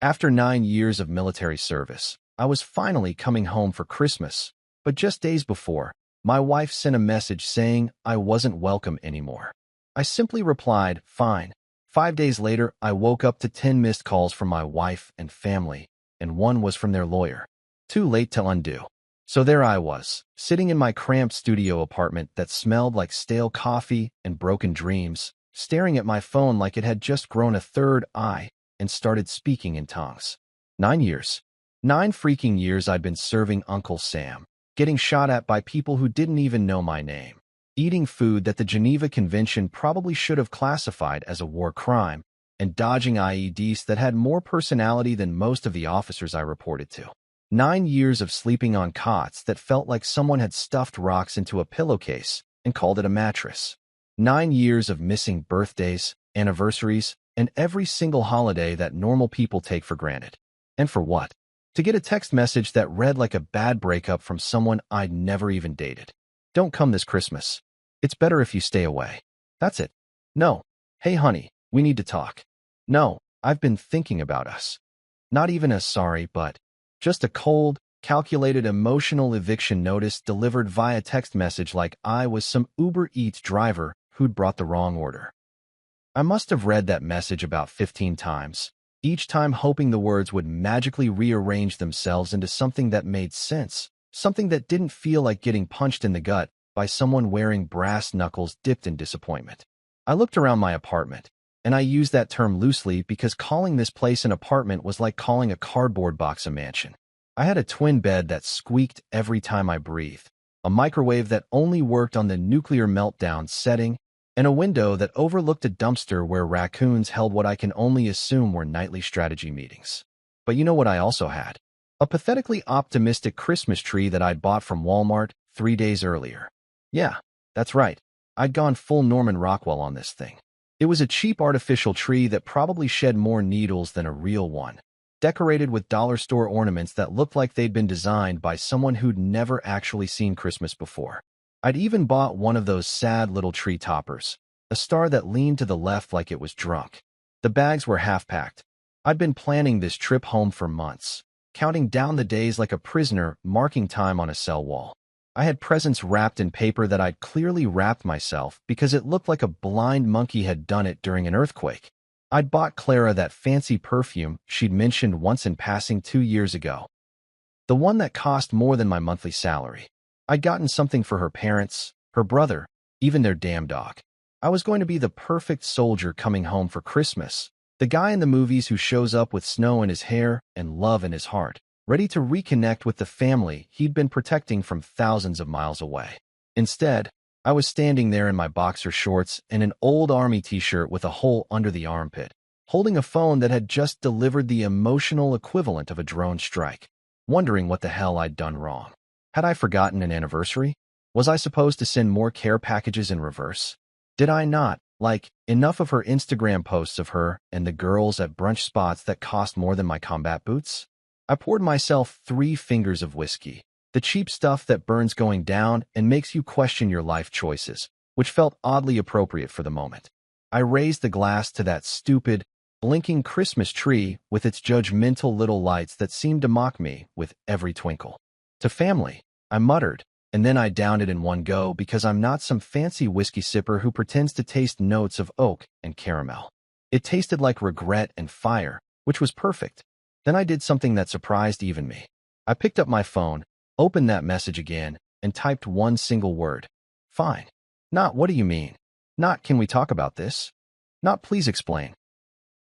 After 9 years of military service, I was finally coming home for Christmas, but just days before, my wife sent a message saying I wasn't welcome anymore. I simply replied, fine. 5 days later, I woke up to 10 missed calls from my wife and family, and one was from their lawyer. Too late to undo. So there I was, sitting in my cramped studio apartment that smelled like stale coffee and broken dreams, staring at my phone like it had just grown a third eye and started speaking in tongues. 9 years. 9 freaking years I'd been serving Uncle Sam, getting shot at by people who didn't even know my name, eating food that the Geneva Convention probably should have classified as a war crime, and dodging IEDs that had more personality than most of the officers I reported to. 9 years of sleeping on cots that felt like someone had stuffed rocks into a pillowcase and called it a mattress. 9 years of missing birthdays, anniversaries, and every single holiday that normal people take for granted. And for what? To get a text message that read like a bad breakup from someone I'd never even dated. Don't come this Christmas. It's better if you stay away. That's it. No. Hey honey, we need to talk. No, I've been thinking about us. Not even a sorry, but just a cold, calculated emotional eviction notice delivered via text message like I was some Uber Eats driver who'd brought the wrong order. I must have read that message about 15 times, each time hoping the words would magically rearrange themselves into something that made sense, something that didn't feel like getting punched in the gut by someone wearing brass knuckles dipped in disappointment. I looked around my apartment, and I use that term loosely because calling this place an apartment was like calling a cardboard box a mansion. I had a twin bed that squeaked every time I breathed, a microwave that only worked on the nuclear meltdown setting, and a window that overlooked a dumpster where raccoons held what I can only assume were nightly strategy meetings. But you know what I also had? A pathetically optimistic Christmas tree that I'd bought from Walmart 3 days earlier. Yeah, that's right. I'd gone full Norman Rockwell on this thing. It was a cheap artificial tree that probably shed more needles than a real one, decorated with dollar store ornaments that looked like they'd been designed by someone who'd never actually seen Christmas before. I'd even bought one of those sad little tree toppers, a star that leaned to the left like it was drunk. The bags were half-packed. I'd been planning this trip home for months, counting down the days like a prisoner marking time on a cell wall. I had presents wrapped in paper that I'd clearly wrapped myself because it looked like a blind monkey had done it during an earthquake. I'd bought Clara that fancy perfume she'd mentioned once in passing 2 years ago, the one that cost more than my monthly salary. I'd gotten something for her parents, her brother, even their damn dog. I was going to be the perfect soldier coming home for Christmas, the guy in the movies who shows up with snow in his hair and love in his heart, ready to reconnect with the family he'd been protecting from thousands of miles away. Instead, I was standing there in my boxer shorts and an old army t-shirt with a hole under the armpit, holding a phone that had just delivered the emotional equivalent of a drone strike, wondering what the hell I'd done wrong. Had I forgotten an anniversary? Was I supposed to send more care packages in reverse? Did I not like enough of her Instagram posts of her and the girls at brunch spots that cost more than my combat boots? I poured myself 3 fingers of whiskey, the cheap stuff that burns going down and makes you question your life choices, which felt oddly appropriate for the moment. I raised the glass to that stupid, blinking Christmas tree with its judgmental little lights that seemed to mock me with every twinkle. To family, I muttered, and then I downed it in one go because I'm not some fancy whiskey sipper who pretends to taste notes of oak and caramel. It tasted like regret and fire, which was perfect. Then I did something that surprised even me. I picked up my phone, opened that message again, and typed one single word. Fine. Not what do you mean? Not can we talk about this? Not please explain.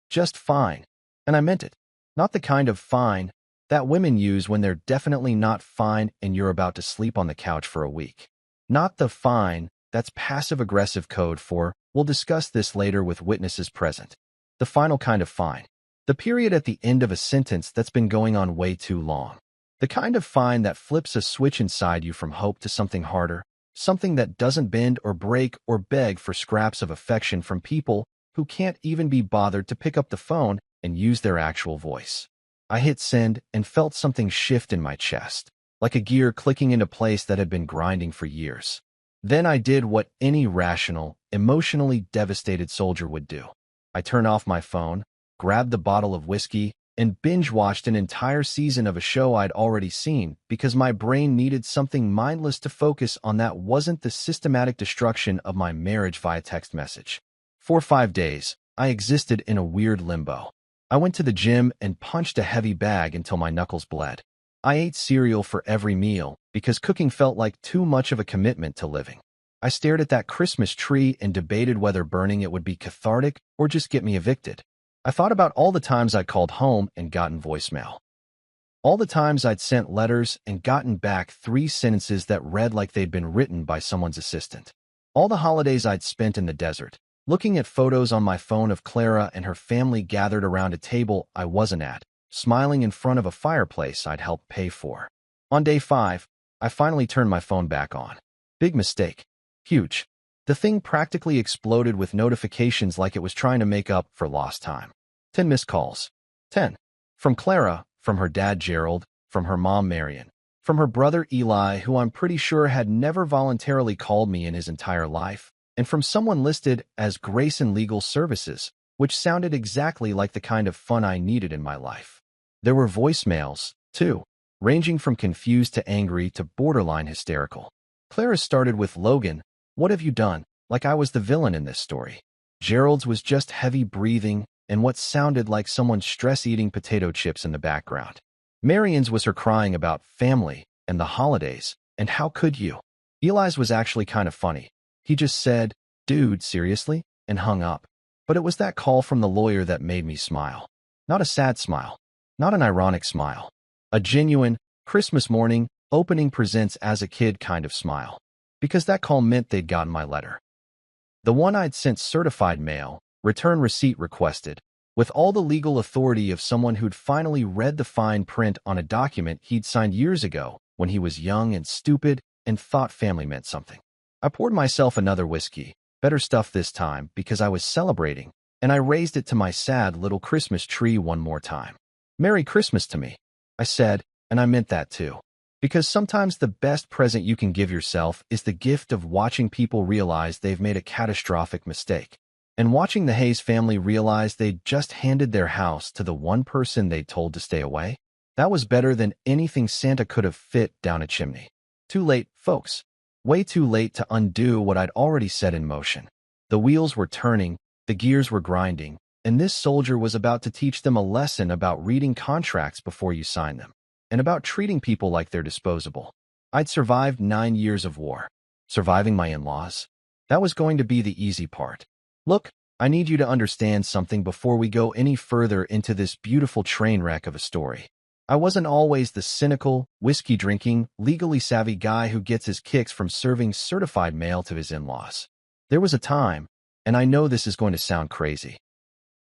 Just fine. And I meant it. Not the kind of fine that women use when they're definitely not fine and you're about to sleep on the couch for a week. Not the fine that's passive-aggressive code for, we'll discuss this later with witnesses present. The final kind of fine. The period at the end of a sentence that's been going on way too long. The kind of fine that flips a switch inside you from hope to something harder, something that doesn't bend or break or beg for scraps of affection from people who can't even be bothered to pick up the phone and use their actual voice. I hit send and felt something shift in my chest, like a gear clicking into place that had been grinding for years. Then I did what any rational, emotionally devastated soldier would do. I turned off my phone, grabbed the bottle of whiskey, and binge-watched an entire season of a show I'd already seen because my brain needed something mindless to focus on that wasn't the systematic destruction of my marriage via text message. For 5 days, I existed in a weird limbo. I went to the gym and punched a heavy bag until my knuckles bled. I ate cereal for every meal because cooking felt like too much of a commitment to living. I stared at that Christmas tree and debated whether burning it would be cathartic or just get me evicted. I thought about all the times I'd called home and gotten voicemail. All the times I'd sent letters and gotten back 3 sentences that read like they'd been written by someone's assistant. All the holidays I'd spent in the desert, looking at photos on my phone of Clara and her family gathered around a table I wasn't at, smiling in front of a fireplace I'd helped pay for. On day 5, I finally turned my phone back on. Big mistake. Huge. The thing practically exploded with notifications like it was trying to make up for lost time. 10 missed calls. 10. From Clara, from her dad Gerald, from her mom Marion, from her brother Eli, who I'm pretty sure had never voluntarily called me in his entire life, and from someone listed as Grayson Legal Services, which sounded exactly like the kind of fun I needed in my life. There were voicemails, too, ranging from confused to angry to borderline hysterical. Clara's started with, "Logan, what have you done?" Like I was the villain in this story. Gerald's was just heavy breathing and what sounded like someone stress-eating potato chips in the background. Marion's was her crying about family and the holidays, and how could you? Eli's was actually kind of funny. He just said, "Dude, seriously?" and hung up. But it was that call from the lawyer that made me smile. Not a sad smile. Not an ironic smile. A genuine, Christmas morning, opening presents as a kid kind of smile. Because that call meant they'd gotten my letter. The one I'd sent certified mail, return receipt requested, with all the legal authority of someone who'd finally read the fine print on a document he'd signed years ago when he was young and stupid and thought family meant something. I poured myself another whiskey, better stuff this time because I was celebrating, and I raised it to my sad little Christmas tree one more time. "Merry Christmas to me," I said, and I meant that too. Because sometimes the best present you can give yourself is the gift of watching people realize they've made a catastrophic mistake. And watching the Hayes family realize they'd just handed their house to the one person they'd told to stay away, that was better than anything Santa could have fit down a chimney. Too late, folks. Way too late to undo what I'd already set in motion. The wheels were turning, the gears were grinding, and this soldier was about to teach them a lesson about reading contracts before you sign them. And about treating people like they're disposable. I'd survived 9 years of war. Surviving my in-laws. That was going to be the easy part. Look, I need you to understand something before we go any further into this beautiful train wreck of a story. I wasn't always the cynical, whiskey-drinking, legally savvy guy who gets his kicks from serving certified mail to his in-laws. There was a time, and I know this is going to sound crazy,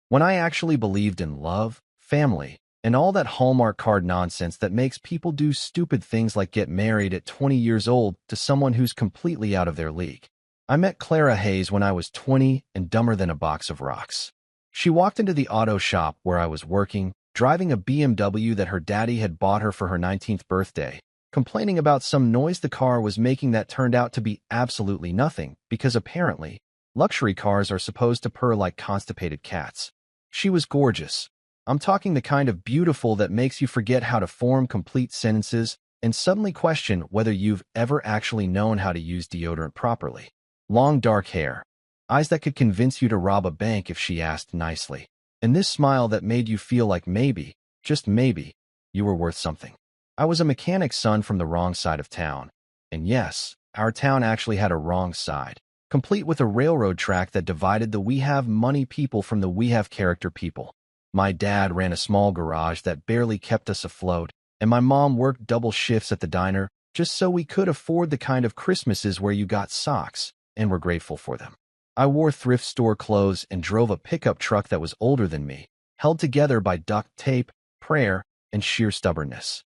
when I actually believed in love, family, and all that Hallmark card nonsense that makes people do stupid things like get married at 20 years old to someone who's completely out of their league. I met Clara Hayes when I was 20 and dumber than a box of rocks. She walked into the auto shop where I was working, driving a BMW that her daddy had bought her for her 19th birthday, complaining about some noise the car was making that turned out to be absolutely nothing because apparently, luxury cars are supposed to purr like constipated cats. She was gorgeous. I'm talking the kind of beautiful that makes you forget how to form complete sentences and suddenly question whether you've ever actually known how to use deodorant properly. Long dark hair, eyes that could convince you to rob a bank if she asked nicely, and this smile that made you feel like maybe, just maybe, you were worth something. I was a mechanic's son from the wrong side of town, and yes, our town actually had a wrong side, complete with a railroad track that divided the we have money people from the we have character people. My dad ran a small garage that barely kept us afloat, and my mom worked double shifts at the diner just so we could afford the kind of Christmases where you got socks and were grateful for them. I wore thrift store clothes and drove a pickup truck that was older than me, held together by duct tape, prayer, and sheer stubbornness.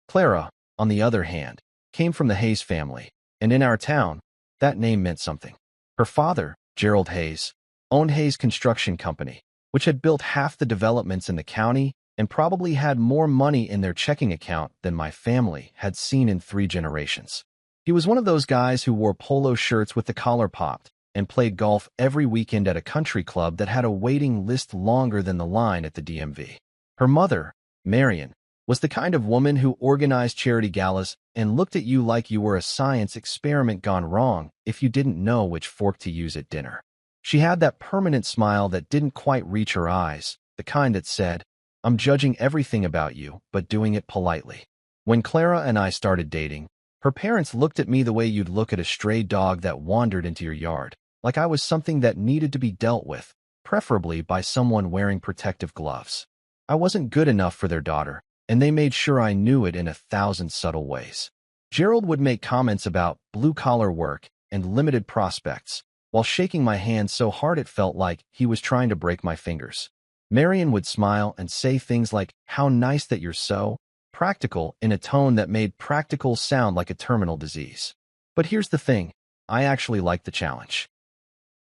Clara, on the other hand, came from the Hayes family, and in our town, that name meant something. Her father, Gerald Hayes, owned Hayes Construction Company, which had built half the developments in the county and probably had more money in their checking account than my family had seen in 3 generations. He was one of those guys who wore polo shirts with the collar popped and played golf every weekend at a country club that had a waiting list longer than the line at the DMV. Her mother, Marion, was the kind of woman who organized charity galas and looked at you like you were a science experiment gone wrong if you didn't know which fork to use at dinner. She had that permanent smile that didn't quite reach her eyes, the kind that said, "I'm judging everything about you, but doing it politely." When Clara and I started dating, her parents looked at me the way you'd look at a stray dog that wandered into your yard, like I was something that needed to be dealt with, preferably by someone wearing protective gloves. I wasn't good enough for their daughter, and they made sure I knew it in 1,000 subtle ways. Gerald would make comments about blue-collar work and limited prospects, while shaking my hand so hard it felt like he was trying to break my fingers. Marion would smile and say things like, "How nice that you're so practical," in a tone that made practical sound like a terminal disease. But here's the thing, I actually liked the challenge.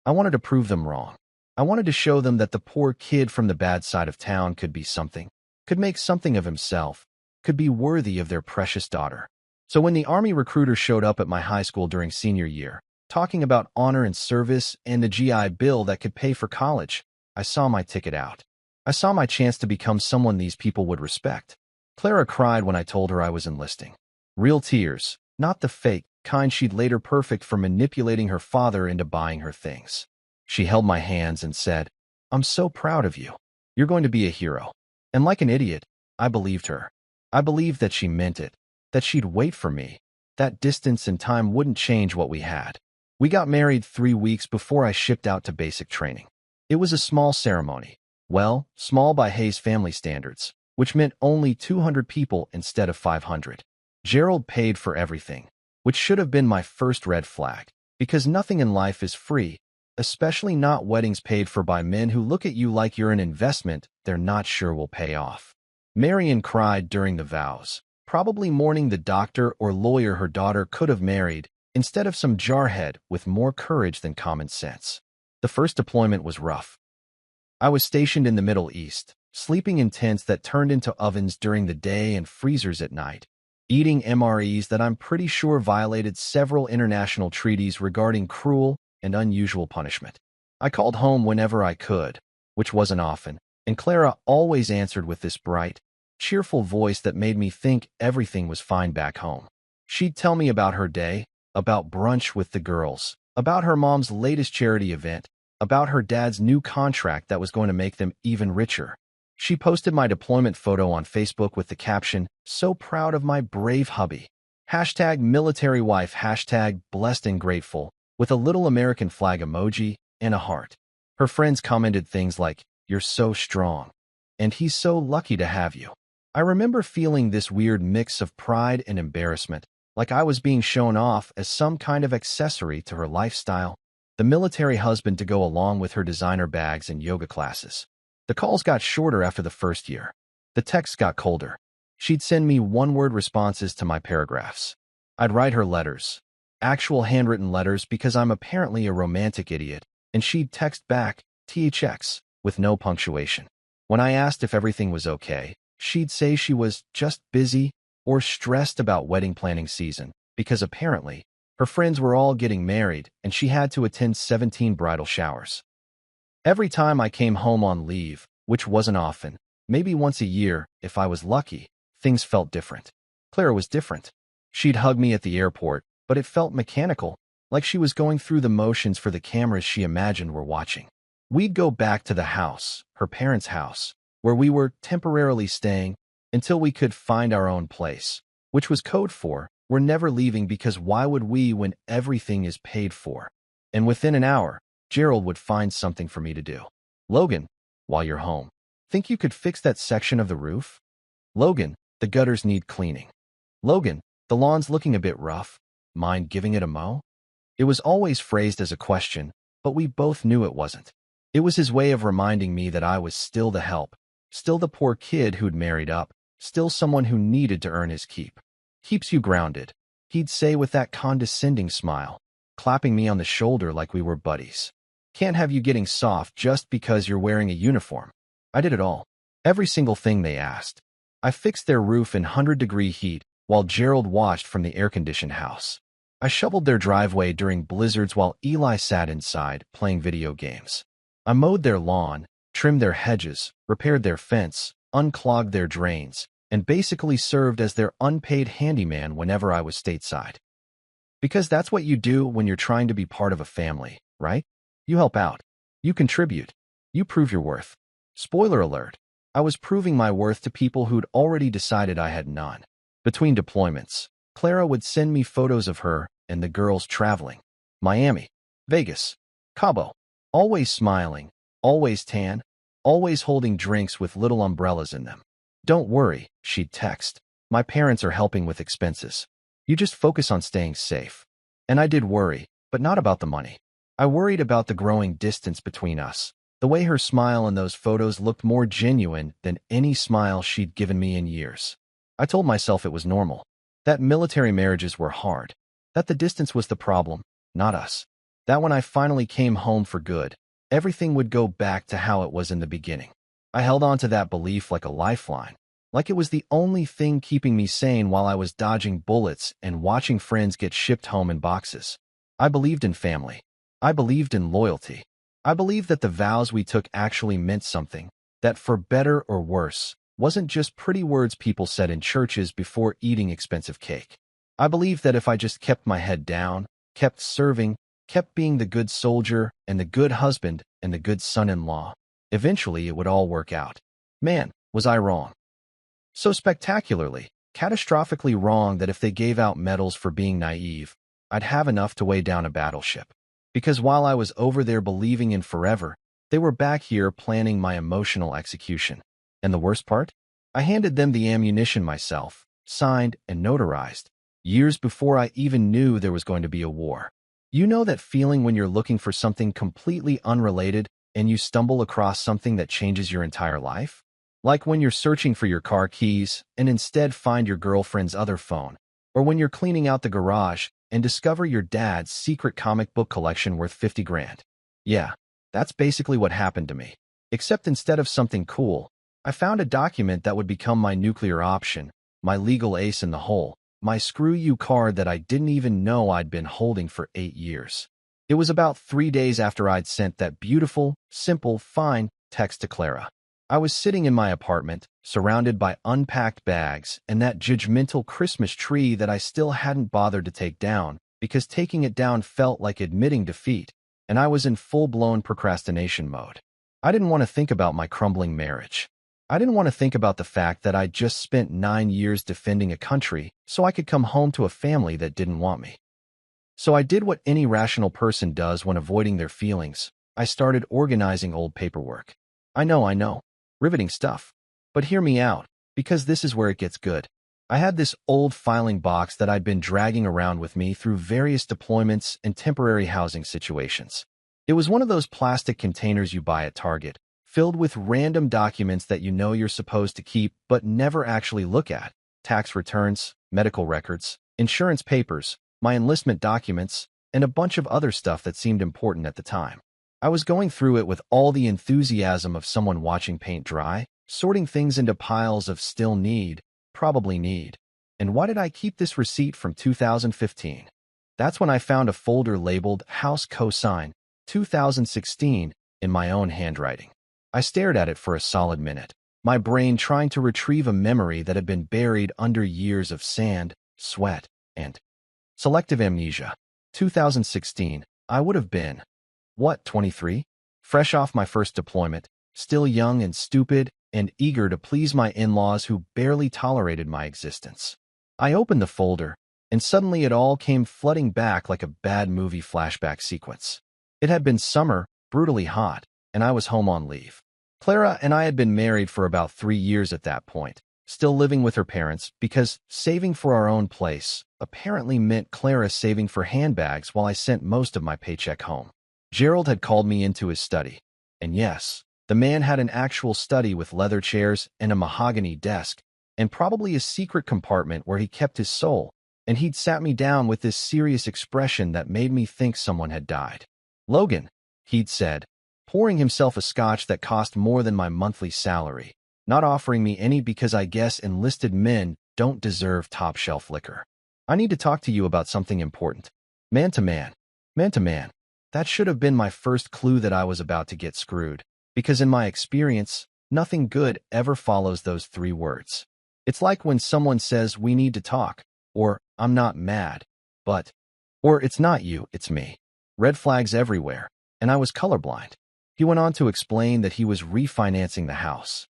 I wanted to prove them wrong. I wanted to show them that the poor kid from the bad side of town could be something, could make something of himself, could be worthy of their precious daughter. So when the Army recruiter showed up at my high school during senior year, talking about honor and service and the GI Bill that could pay for college, I saw my ticket out. I saw my chance to become someone these people would respect. Clara cried when I told her I was enlisting. Real tears, not the fake kind she'd later perfect for manipulating her father into buying her things. She held my hands and said, "I'm so proud of you. You're going to be a hero." And like an idiot, I believed her. I believed that she meant it, that she'd wait for me, that distance and time wouldn't change what we had. We got married 3 weeks before I shipped out to basic training. It was a small ceremony. Well, small by Hayes family standards, which meant only 200 people instead of 500. Gerald paid for everything, which should have been my first red flag, because nothing in life is free, especially not weddings paid for by men who look at you like you're an investment they're not sure will pay off. Marion cried during the vows, probably mourning the doctor or lawyer her daughter could have married, instead of some jarhead with more courage than common sense. The first deployment was rough. I was stationed in the Middle East, sleeping in tents that turned into ovens during the day and freezers at night, eating MREs that I'm pretty sure violated several international treaties regarding cruel and unusual punishment. I called home whenever I could, which wasn't often, and Clara always answered with this bright, cheerful voice that made me think everything was fine back home. She'd tell me about her day, about brunch with the girls, about her mom's latest charity event, about her dad's new contract that was going to make them even richer. She posted my deployment photo on Facebook with the caption, "So proud of my brave hubby. #military wife, #blessed and grateful," with a little American flag emoji and a heart. Her friends commented things like, "You're so strong," and "He's so lucky to have you." I remember feeling this weird mix of pride and embarrassment, like I was being shown off as some kind of accessory to her lifestyle, the military husband to go along with her designer bags and yoga classes. The calls got shorter after the first year. The texts got colder. She'd send me one-word responses to my paragraphs. I'd write her letters, actual handwritten letters because I'm apparently a romantic idiot, and she'd text back, THX, with no punctuation. When I asked if everything was okay, she'd say she was just busy or stressed about wedding planning season, because apparently, her friends were all getting married and she had to attend 17 bridal showers. Every time I came home on leave, which wasn't often, maybe once a year, if I was lucky, things felt different. Clara was different. She'd hug me at the airport, but it felt mechanical, like she was going through the motions for the cameras she imagined were watching. We'd go back to the house, her parents' house, where we were temporarily staying until we could find our own place, which was code for, "We're never leaving because why would we when everything is paid for?" And within an hour, Gerald would find something for me to do. "Logan, while you're home, think you could fix that section of the roof?" "Logan, the gutters need cleaning." "Logan, the lawn's looking a bit rough. Mind giving it a mow?" It was always phrased as a question, but we both knew it wasn't. It was his way of reminding me that I was still the help, still the poor kid who'd married up, still someone who needed to earn his keep. "Keeps you grounded," he'd say with that condescending smile, clapping me on the shoulder like we were buddies. "Can't have you getting soft just because you're wearing a uniform." I did it all. Every single thing they asked. I fixed their roof in 100-degree heat while Gerald watched from the air-conditioned house. I shoveled their driveway during blizzards while Eli sat inside playing video games. I mowed their lawn, trimmed their hedges, repaired their fence, unclogged their drains, and basically served as their unpaid handyman whenever I was stateside. Because that's what you do when you're trying to be part of a family, right? You help out. You contribute. You prove your worth. Spoiler alert, I was proving my worth to people who'd already decided I had none. Between deployments, Clara would send me photos of her and the girls traveling. Miami, Vegas, Cabo. Always smiling, always tan, always holding drinks with little umbrellas in them. Don't worry, she'd text. My parents are helping with expenses. You just focus on staying safe. And I did worry, but not about the money. I worried about the growing distance between us. The way her smile in those photos looked more genuine than any smile she'd given me in years. I told myself it was normal, that military marriages were hard, that the distance was the problem, not us. That when I finally came home for good, everything would go back to how it was in the beginning. I held on to that belief like a lifeline, like it was the only thing keeping me sane while I was dodging bullets and watching friends get shipped home in boxes. I believed in family. I believed in loyalty. I believed that the vows we took actually meant something, that for better or worse, wasn't just pretty words people said in churches before eating expensive cake. I believed that if I just kept my head down, kept serving, kept being the good soldier and the good husband and the good son-in-law, eventually it would all work out. Man, was I wrong. So spectacularly, catastrophically wrong that if they gave out medals for being naive, I'd have enough to weigh down a battleship. Because while I was over there believing in forever, they were back here planning my emotional execution. And the worst part? I handed them the ammunition myself, signed and notarized, years before I even knew there was going to be a war. You know that feeling when you're looking for something completely unrelated and you stumble across something that changes your entire life? Like when you're searching for your car keys and instead find your girlfriend's other phone, or when you're cleaning out the garage and discover your dad's secret comic book collection worth 50 grand. Yeah, that's basically what happened to me. Except instead of something cool, I found a document that would become my nuclear option, my legal ace in the hole, my screw you card that I didn't even know I'd been holding for 8 years. It was about 3 days after I'd sent that beautiful, simple, fine text to Clara. I was sitting in my apartment, surrounded by unpacked bags and that judgmental Christmas tree that I still hadn't bothered to take down, because taking it down felt like admitting defeat, and I was in full-blown procrastination mode. I didn't want to think about my crumbling marriage. I didn't want to think about the fact that I'd just spent 9 years defending a country so I could come home to a family that didn't want me. So I did what any rational person does when avoiding their feelings. I started organizing old paperwork. I know. Riveting stuff. But hear me out, because this is where it gets good. I had this old filing box that I'd been dragging around with me through various deployments and temporary housing situations. It was one of those plastic containers you buy at Target, filled with random documents that you know you're supposed to keep but never actually look at. Tax returns, medical records, insurance papers, my enlistment documents, and a bunch of other stuff that seemed important at the time. I was going through it with all the enthusiasm of someone watching paint dry, sorting things into piles of still need, probably need. And why did I keep this receipt from 2015? That's when I found a folder labeled House Cosign 2016 in my own handwriting. I stared at it for a solid minute, my brain trying to retrieve a memory that had been buried under years of sand, sweat, and selective amnesia. 2016, I would have been, 23? Fresh off my first deployment, still young and stupid, and eager to please my in-laws who barely tolerated my existence. I opened the folder, and suddenly it all came flooding back like a bad movie flashback sequence. It had been summer, brutally hot, and I was home on leave. Clara and I had been married for about 3 years at that point, still living with her parents because saving for our own place apparently meant Clara saving for handbags while I sent most of my paycheck home. Gerald had called me into his study, and yes, the man had an actual study with leather chairs and a mahogany desk, and probably a secret compartment where he kept his soul, and he'd sat me down with this serious expression that made me think someone had died. "Logan," he'd said, pouring himself a scotch that cost more than my monthly salary, not offering me any because I guess enlisted men don't deserve top-shelf liquor. "I need to talk to you about something important. Man to man. Man to man." That should have been my first clue that I was about to get screwed, because in my experience, Nothing good ever follows those three words. It's like when someone says, "We need to talk," or "I'm not mad, but," or "It's not you, it's me." Red flags everywhere, and I was colorblind. He went on to explain that he was refinancing the house.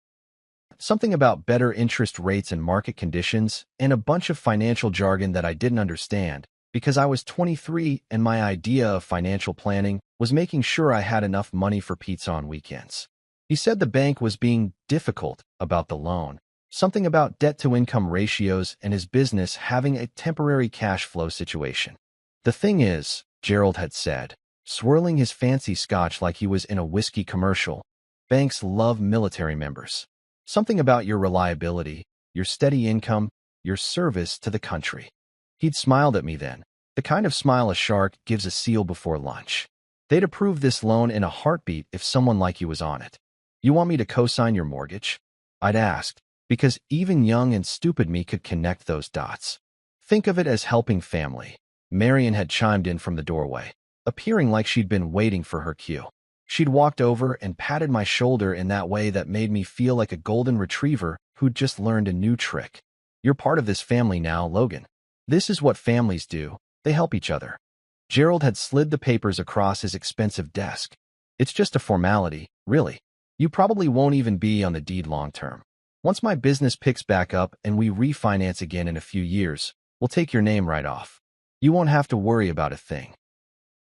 Something about better interest rates and market conditions, and a bunch of financial jargon that I didn't understand, because I was 23 and my idea of financial planning was making sure I had enough money for pizza on weekends. He said the bank was being difficult about the loan, something about debt-to-income ratios and his business having a temporary cash flow situation. "The thing is," Gerald had said, swirling his fancy scotch like he was in a whiskey commercial, "banks love military members. Something about your reliability, your steady income, your service to the country." He'd smiled at me then, the kind of smile a shark gives a seal before lunch. "They'd approve this loan in a heartbeat if someone like you was on it." "You want me to co-sign your mortgage?" I'd asked, because even young and stupid me could connect those dots. "Think of it as helping family." Marion had chimed in from the doorway, appearing like she'd been waiting for her cue. She'd walked over and patted my shoulder in that way that made me feel like a golden retriever who'd just learned a new trick. "You're part of this family now, Logan. This is what families do. They help each other." Gerald had slid the papers across his expensive desk. "It's just a formality, really. You probably won't even be on the deed long term. Once my business picks back up and we refinance again in a few years, we'll take your name right off. You won't have to worry about a thing."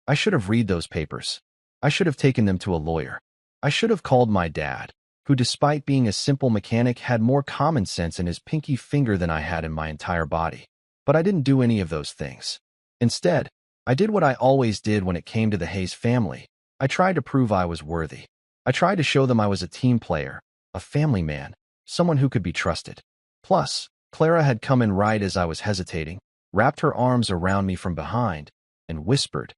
I should have read those papers. I should have taken them to a lawyer. I should have called my dad, who despite being a simple mechanic had more common sense in his pinky finger than I had in my entire body. But I didn't do any of those things. Instead, I did what I always did when it came to the Hayes family. I tried to prove I was worthy. I tried to show them I was a team player, a family man, someone who could be trusted. Plus, Clara had come in right as I was hesitating, wrapped her arms around me from behind, and whispered,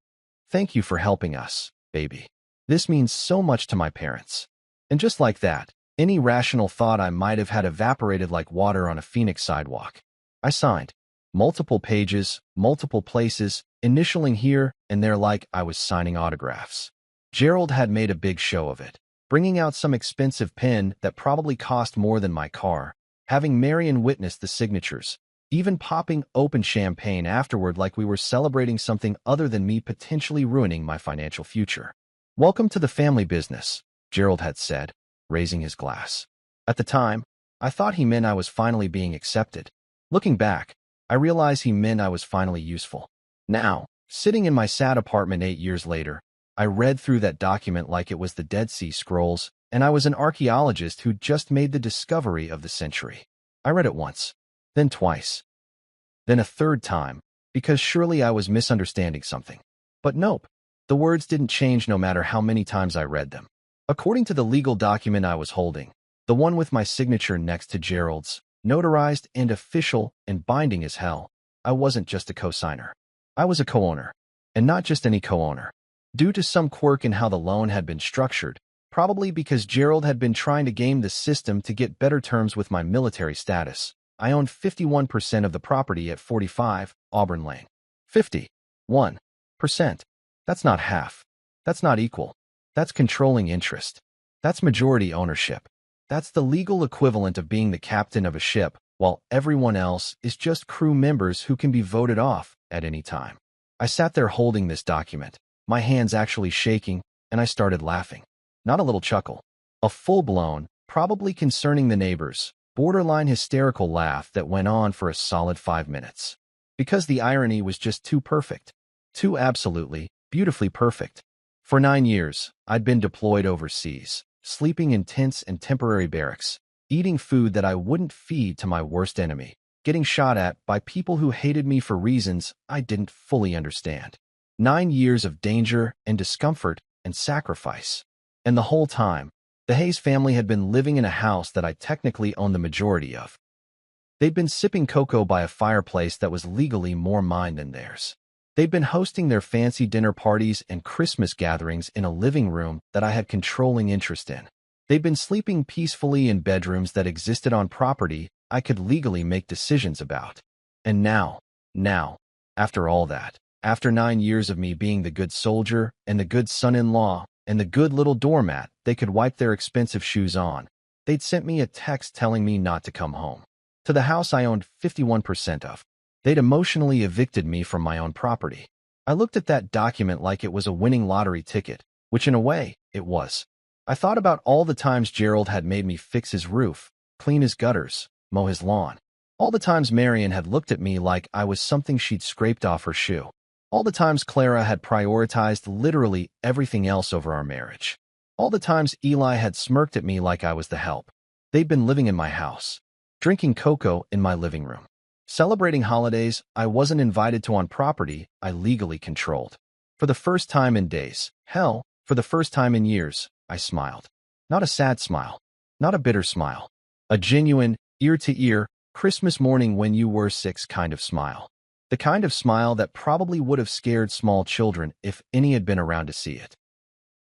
"Thank you for helping us, baby. This means so much to my parents." And just like that, any rational thought I might have had evaporated like water on a Phoenix sidewalk. I signed. Multiple pages, multiple places, initialing here and there like I was signing autographs. Gerald had made a big show of it, bringing out some expensive pen that probably cost more than my car, having Marion witness the signatures, even popping open champagne afterward like we were celebrating something other than me potentially ruining my financial future. "Welcome to the family business," Gerald had said, raising his glass. At the time, I thought he meant I was finally being accepted. Looking back, I realized he meant I was finally useful. Now, sitting in my sad apartment 8 years later, I read through that document like it was the Dead Sea Scrolls, and I was an archaeologist who'd just made the discovery of the century. I read it once, then twice, then a third time, because surely I was misunderstanding something. But nope, the words didn't change no matter how many times I read them. According to the legal document I was holding, the one with my signature next to Gerald's, notarized and official and binding as hell, I wasn't just a co-signer. I was a co-owner, and not just any co-owner. Due to some quirk in how the loan had been structured, probably because Gerald had been trying to game the system to get better terms with my military status, I owned 51% of the property at 45 Auburn Lane. 51%. That's not half. That's not equal. That's controlling interest. That's majority ownership. That's the legal equivalent of being the captain of a ship, while everyone else is just crew members who can be voted off at any time. I sat there holding this document, my hands actually shaking, and I started laughing. Not a little chuckle. A full-blown, probably concerning the neighbors, borderline hysterical laugh that went on for a solid 5 minutes. Because the irony was just too perfect. Too absolutely, beautifully perfect. For 9 years, I'd been deployed overseas, sleeping in tents and temporary barracks, eating food that I wouldn't feed to my worst enemy, getting shot at by people who hated me for reasons I didn't fully understand. 9 years of danger and discomfort and sacrifice. And the whole time, the Hayes family had been living in a house that I technically owned the majority of. They'd been sipping cocoa by a fireplace that was legally more mine than theirs. They'd been hosting their fancy dinner parties and Christmas gatherings in a living room that I had controlling interest in. They'd been sleeping peacefully in bedrooms that existed on property I could legally make decisions about. And now, after all that, after 9 years of me being the good soldier and the good son-in-law and the good little doormat they could wipe their expensive shoes on, They'd sent me a text telling me not to come home to the house I owned 51% of. They'd emotionally evicted me from my own property. I looked at that document like it was a winning lottery ticket, which in a way, it was. I thought about all the times Gerald had made me fix his roof, clean his gutters, mow his lawn. All the times Marion had looked at me like I was something she'd scraped off her shoe. All the times Clara had prioritized literally everything else over our marriage. All the times Eli had smirked at me like I was the help. They'd been living in my house, drinking cocoa in my living room, celebrating holidays I wasn't invited to on property I legally controlled. For the first time in days, hell, for the first time in years, I smiled. Not a sad smile, not a bitter smile. A genuine, ear-to-ear, Christmas morning when you were 6 kind of smile. The kind of smile that probably would have scared small children if any had been around to see it.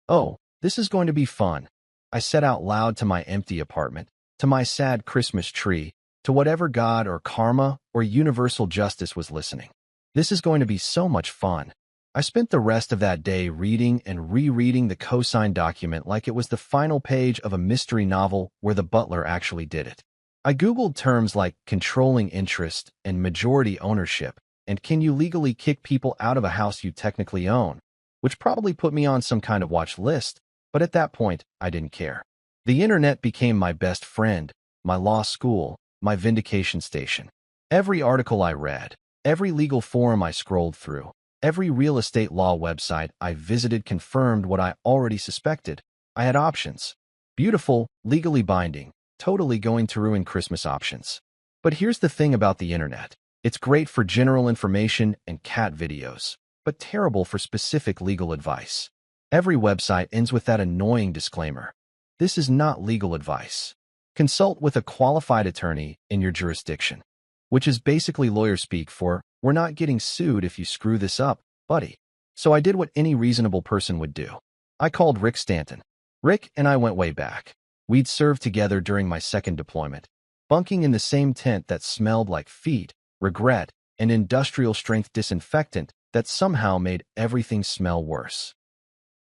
"Oh, this is going to be fun," I said out loud to my empty apartment, to my sad Christmas tree, to whatever God or karma or universal justice was listening. "This is going to be so much fun." I spent the rest of that day reading and rereading the cosign document like it was the final page of a mystery novel where the butler actually did it. I Googled terms like controlling interest and majority ownership, and can you legally kick people out of a house you technically own, which probably put me on some kind of watch list, but at that point, I didn't care. The internet became my best friend, my law school, my vindication station. Every article I read, every legal forum I scrolled through, every real estate law website I visited confirmed what I already suspected. I had options. Beautiful, legally binding, totally going to ruin Christmas options. But here's the thing about the internet. It's great for general information and cat videos, but terrible for specific legal advice. Every website ends with that annoying disclaimer. This is not legal advice. Consult with a qualified attorney in your jurisdiction, which is basically lawyer speak for, "We're not getting sued if you screw this up, buddy." So I did what any reasonable person would do. I called Rick Stanton. Rick and I went way back. We'd served together during my second deployment, bunking in the same tent that smelled like feet, regret, and industrial-strength disinfectant that somehow made everything smell worse.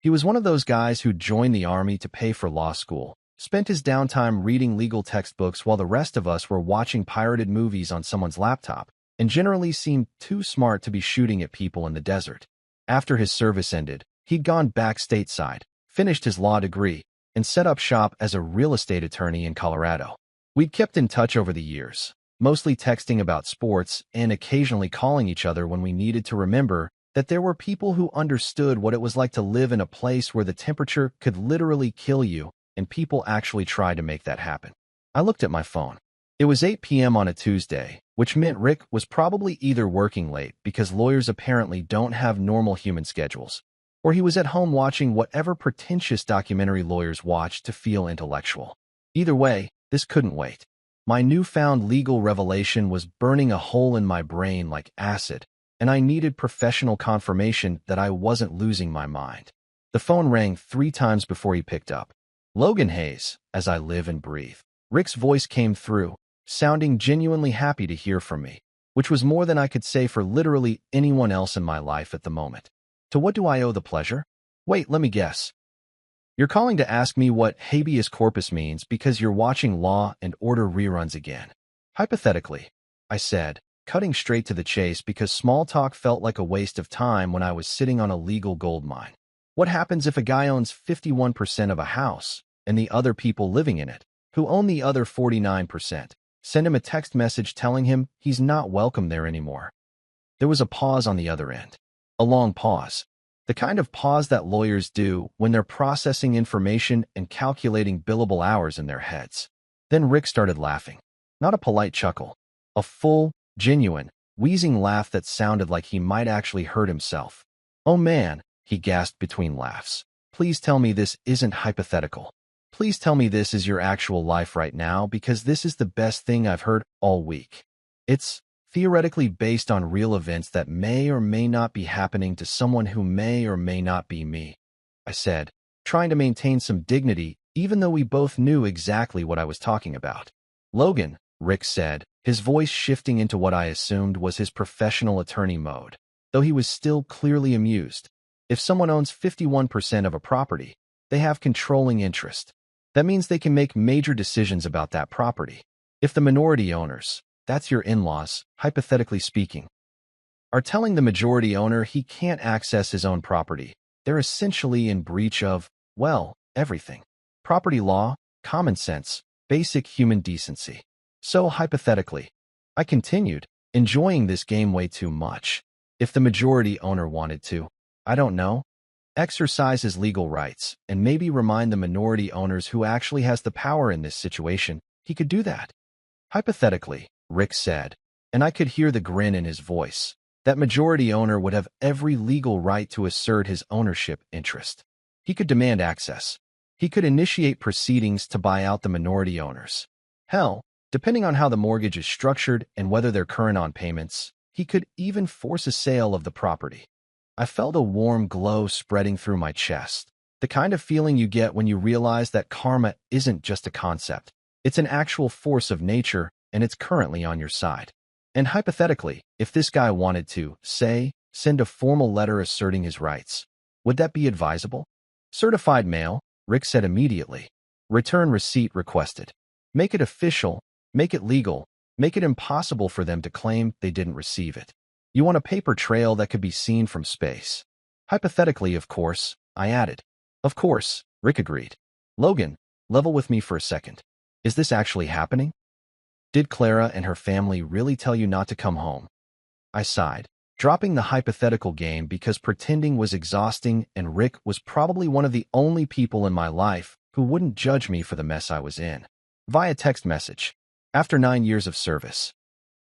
He was one of those guys who joined the Army to pay for law school, spent his downtime reading legal textbooks while the rest of us were watching pirated movies on someone's laptop, and generally seemed too smart to be shooting at people in the desert. After his service ended, he'd gone back stateside, finished his law degree, and set up shop as a real estate attorney in Colorado. We'd kept in touch over the years, mostly texting about sports and occasionally calling each other when we needed to remember that there were people who understood what it was like to live in a place where the temperature could literally kill you, and people actually tried to make that happen. I looked at my phone. It was 8 p.m. on a Tuesday, which meant Rick was probably either working late because lawyers apparently don't have normal human schedules, or he was at home watching whatever pretentious documentary lawyers watch to feel intellectual. Either way, this couldn't wait. My newfound legal revelation was burning a hole in my brain like acid, and I needed professional confirmation that I wasn't losing my mind. The phone rang 3 times before he picked up. "Logan Hayes, as I live and breathe." Rick's voice came through, sounding genuinely happy to hear from me, which was more than I could say for literally anyone else in my life at the moment. "To what do I owe the pleasure?" "Wait, let me guess. You're calling to ask me what habeas corpus means because you're watching Law and Order reruns again." "Hypothetically," I said, cutting straight to the chase because small talk felt like a waste of time when I was sitting on a legal gold mine. "What happens if a guy owns 51% of a house and the other people living in it, who own the other 49%, send him a text message telling him he's not welcome there anymore?" There was a pause on the other end. A long pause. The kind of pause that lawyers do when they're processing information and calculating billable hours in their heads. Then Rick started laughing. Not a polite chuckle. A full, genuine, wheezing laugh that sounded like he might actually hurt himself. "Oh man," he gasped between laughs. "Please tell me this isn't hypothetical. Please tell me this is your actual life right now because this is the best thing I've heard all week. It's theoretically based on real events that may or may not be happening to someone who may or may not be me," I said, trying to maintain some dignity even though we both knew exactly what I was talking about. "Logan," Rick said, his voice shifting into what I assumed was his professional attorney mode, though he was still clearly amused. "If someone owns 51% of a property, they have controlling interest. That means they can make major decisions about that property. If the minority owners, that's your in-laws, hypothetically speaking, are telling the majority owner he can't access his own property, they're essentially in breach of, well, everything. Property law, common sense, basic human decency. So hypothetically, I continued, enjoying this game way too much. If the majority owner wanted to, I don't know, exercise his legal rights and maybe remind the minority owners who actually has the power in this situation, he could do that. Hypothetically, Rick said, and I could hear the grin in his voice. That majority owner would have every legal right to assert his ownership interest. He could demand access. He could initiate proceedings to buy out the minority owners. Hell, depending on how the mortgage is structured and whether they're current on payments, he could even force a sale of the property. I felt a warm glow spreading through my chest, the kind of feeling you get when you realize that karma isn't just a concept. It's an actual force of nature, and it's currently on your side. And hypothetically, if this guy wanted to, say, send a formal letter asserting his rights, would that be advisable? Certified mail, Rick said immediately. Return receipt requested. Make it official, make it legal, make it impossible for them to claim they didn't receive it. You want a paper trail that could be seen from space. Hypothetically, of course, I added. Of course, Rick agreed. Logan, level with me for a second. Is this actually happening? Did Clara and her family really tell you not to come home? I sighed, dropping the hypothetical game because pretending was exhausting and Rick was probably one of the only people in my life who wouldn't judge me for the mess I was in. Via text message. After 9 years of service.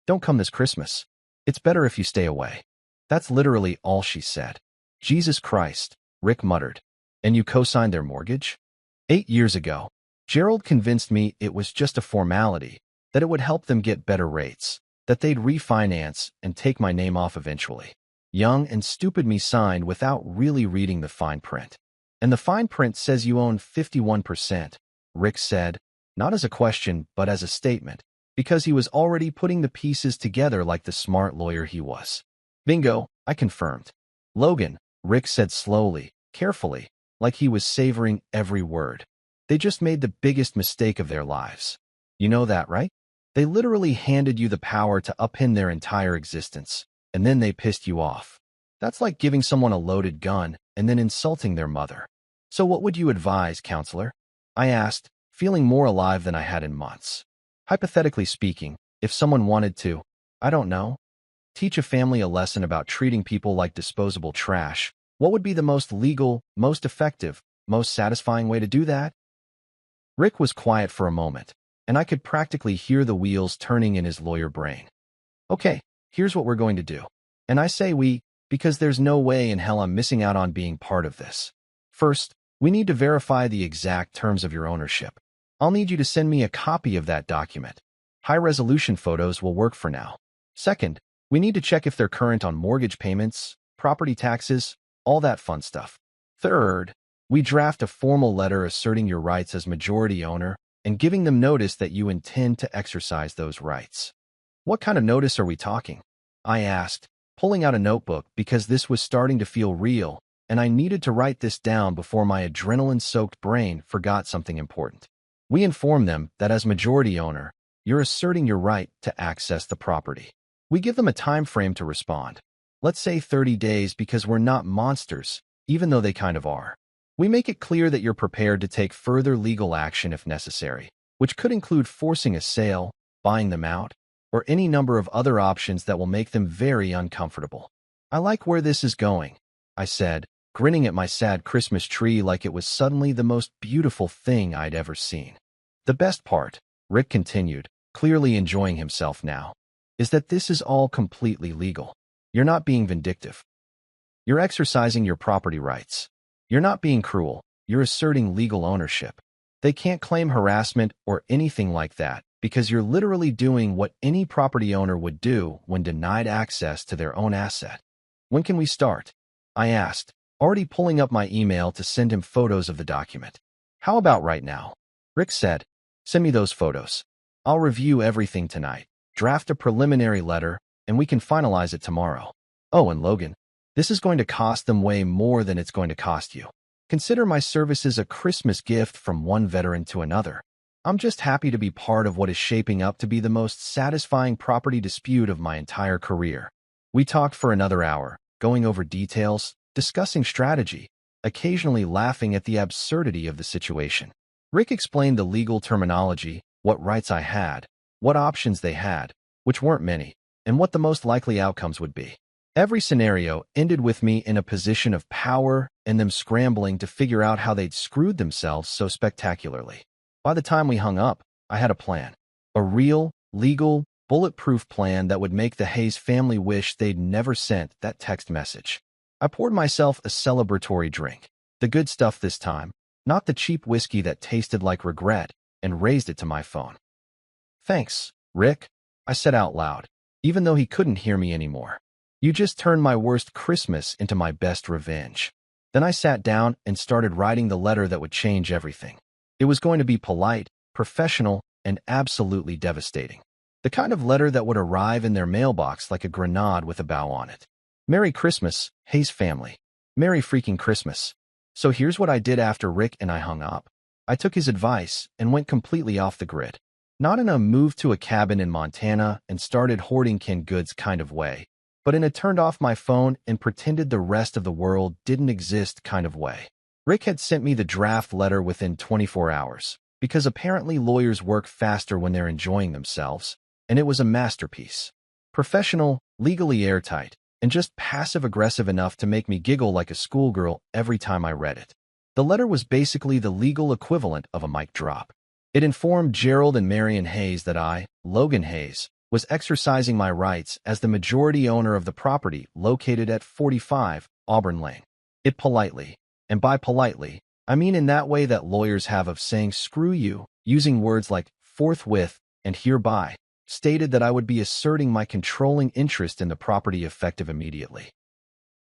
Don't come this Christmas. It's better if you stay away. That's literally all she said. Jesus Christ, Rick muttered. And you co-signed their mortgage? 8 years ago, Gerald convinced me it was just a formality, that it would help them get better rates, that they'd refinance and take my name off eventually. Young and stupid me signed without really reading the fine print. And the fine print says you own 51%, Rick said, not as a question but as a statement, because he was already putting the pieces together like the smart lawyer he was. Bingo, I confirmed. Logan, Rick said slowly, carefully, like he was savoring every word. They just made the biggest mistake of their lives. You know that, right? They literally handed you the power to upend their entire existence, and then they pissed you off. That's like giving someone a loaded gun and then insulting their mother. So what would you advise, counselor? I asked, feeling more alive than I had in months. Hypothetically speaking, if someone wanted to, I don't know, teach a family a lesson about treating people like disposable trash, what would be the most legal, most effective, most satisfying way to do that? Rick was quiet for a moment, and I could practically hear the wheels turning in his lawyer brain. Okay, here's what we're going to do. And I say we, because there's no way in hell I'm missing out on being part of this. First, we need to verify the exact terms of your ownership. I'll need you to send me a copy of that document. High-resolution photos will work for now. Second, we need to check if they're current on mortgage payments, property taxes, all that fun stuff. Third, we draft a formal letter asserting your rights as majority owner and giving them notice that you intend to exercise those rights. What kind of notice are we talking? I asked, pulling out a notebook because this was starting to feel real, and I needed to write this down before my adrenaline-soaked brain forgot something important. We inform them that as majority owner, you're asserting your right to access the property. We give them a time frame to respond. Let's say 30 days because we're not monsters, even though they kind of are. We make it clear that you're prepared to take further legal action if necessary, which could include forcing a sale, buying them out, or any number of other options that will make them very uncomfortable. I like where this is going, I said, grinning at my sad Christmas tree like it was suddenly the most beautiful thing I'd ever seen. The best part, Rick continued, clearly enjoying himself now, is that this is all completely legal. You're not being vindictive. You're exercising your property rights. You're not being cruel. You're asserting legal ownership. They can't claim harassment or anything like that because you're literally doing what any property owner would do when denied access to their own asset. When can we start? I asked, already pulling up my email to send him photos of the document. How about right now? Rick said, send me those photos. I'll review everything tonight, draft a preliminary letter, and we can finalize it tomorrow. Oh, and Logan, this is going to cost them way more than it's going to cost you. Consider my services a Christmas gift from one veteran to another. I'm just happy to be part of what is shaping up to be the most satisfying property dispute of my entire career. We talked for another hour, going over details, discussing strategy, occasionally laughing at the absurdity of the situation. Rick explained the legal terminology, what rights I had, what options they had, which weren't many, and what the most likely outcomes would be. Every scenario ended with me in a position of power and them scrambling to figure out how they'd screwed themselves so spectacularly. By the time we hung up, I had a plan. A real, legal, bulletproof plan that would make the Hayes family wish they'd never sent that text message. I poured myself a celebratory drink, the good stuff this time, not the cheap whiskey that tasted like regret, and raised it to my phone. "Thanks, Rick," I said out loud, even though he couldn't hear me anymore. "You just turned my worst Christmas into my best revenge." Then I sat down and started writing the letter that would change everything. It was going to be polite, professional, and absolutely devastating. The kind of letter that would arrive in their mailbox like a grenade with a bow on it. "Merry Christmas, Hayes family. Merry freaking Christmas." So here's what I did after Rick and I hung up. I took his advice and went completely off the grid. Not in a move to a cabin in Montana and started hoarding canned goods kind of way, but in a turned off my phone and pretended the rest of the world didn't exist kind of way. Rick had sent me the draft letter within 24 hours, because apparently lawyers work faster when they're enjoying themselves, and it was a masterpiece. Professional, legally airtight, and just passive-aggressive enough to make me giggle like a schoolgirl every time I read it. The letter was basically the legal equivalent of a mic drop. It informed Gerald and Marion Hayes that I, Logan Hayes, was exercising my rights as the majority owner of the property located at 45 Auburn Lane. It politely, and by politely, I mean in that way that lawyers have of saying screw you, using words like forthwith and hereby, stated that I would be asserting my controlling interest in the property effective immediately.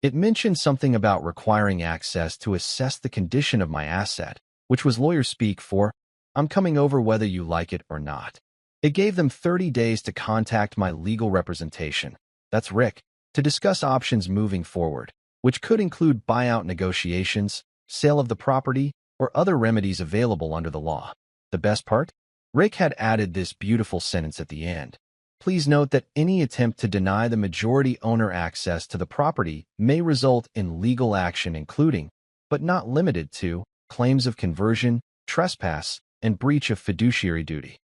It mentioned something about requiring access to assess the condition of my asset, which was lawyer speak for, "I'm coming over whether you like it or not." It gave them 30 days to contact my legal representation, that's Rick, to discuss options moving forward, which could include buyout negotiations, sale of the property, or other remedies available under the law. The best part? Rick had added this beautiful sentence at the end. "Please note that any attempt to deny the majority owner access to the property may result in legal action including, but not limited to, claims of conversion, trespass, and breach of fiduciary duty."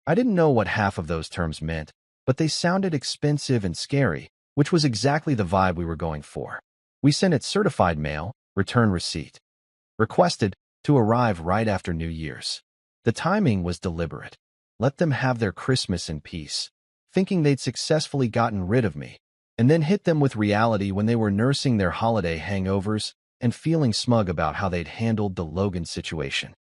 I didn't know what half of those terms meant, but they sounded expensive and scary, which was exactly the vibe we were going for. We sent it certified mail, return receipt. Requested to arrive right after New Year's. The timing was deliberate. Let them have their Christmas in peace, thinking they'd successfully gotten rid of me, and then hit them with reality when they were nursing their holiday hangovers and feeling smug about how they'd handled the Logan situation.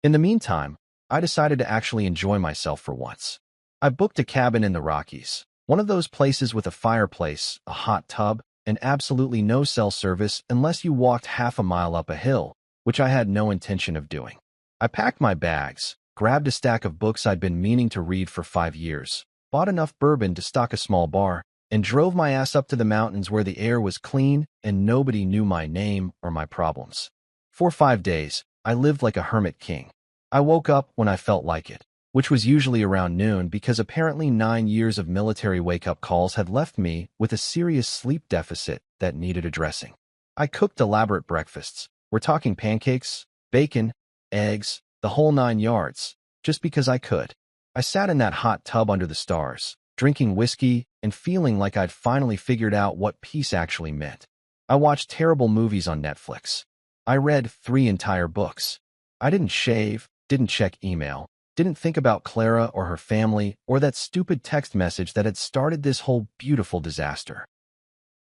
In the meantime, I decided to actually enjoy myself for once. I booked a cabin in the Rockies, one of those places with a fireplace, a hot tub, and absolutely no cell service unless you walked half a mile up a hill, which I had no intention of doing. I packed my bags, grabbed a stack of books I'd been meaning to read for 5 years, bought enough bourbon to stock a small bar, and drove my ass up to the mountains where the air was clean and nobody knew my name or my problems. For 5 days, I lived like a hermit king. I woke up when I felt like it, which was usually around noon because apparently 9 years of military wake-up calls had left me with a serious sleep deficit that needed addressing. I cooked elaborate breakfasts. We're talking pancakes, bacon, eggs, the whole 9 yards, just because I could. I sat in that hot tub under the stars, drinking whiskey and feeling like I'd finally figured out what peace actually meant. I watched terrible movies on Netflix. I read 3 entire books. I didn't shave, didn't check email, didn't think about Clara or her family or that stupid text message that had started this whole beautiful disaster.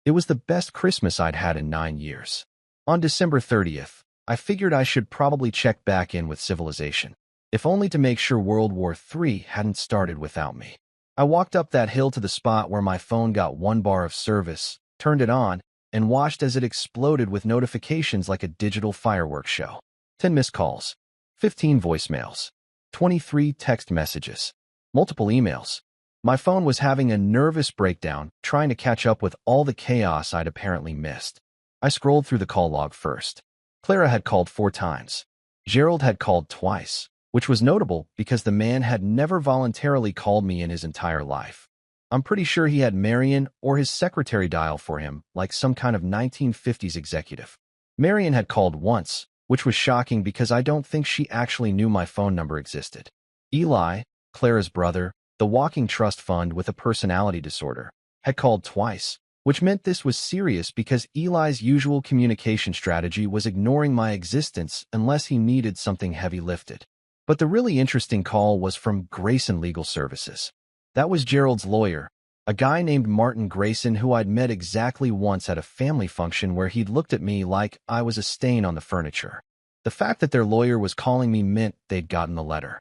It was the best Christmas I'd had in 9 years. On December 30th, I figured I should probably check back in with civilization, if only to make sure World War III hadn't started without me. I walked up that hill to the spot where my phone got 1 bar of service, turned it on, and watched as it exploded with notifications like a digital fireworks show. 10 missed calls, 15 voicemails, 23 text messages, multiple emails. My phone was having a nervous breakdown, trying to catch up with all the chaos I'd apparently missed. I scrolled through the call log first. Clara had called 4 times. Gerald had called twice, which was notable because the man had never voluntarily called me in his entire life. I'm pretty sure he had Marion or his secretary dial for him, like some kind of 1950s executive. Marion had called once, which was shocking because I don't think she actually knew my phone number existed. Eli, Clara's brother, the walking trust fund with a personality disorder, had called twice, which meant this was serious because Eli's usual communication strategy was ignoring my existence unless he needed something heavy lifted. But the really interesting call was from Grayson Legal Services. That was Gerald's lawyer, a guy named Martin Grayson who I'd met exactly once at a family function where he'd looked at me like I was a stain on the furniture. The fact that their lawyer was calling me meant they'd gotten the letter.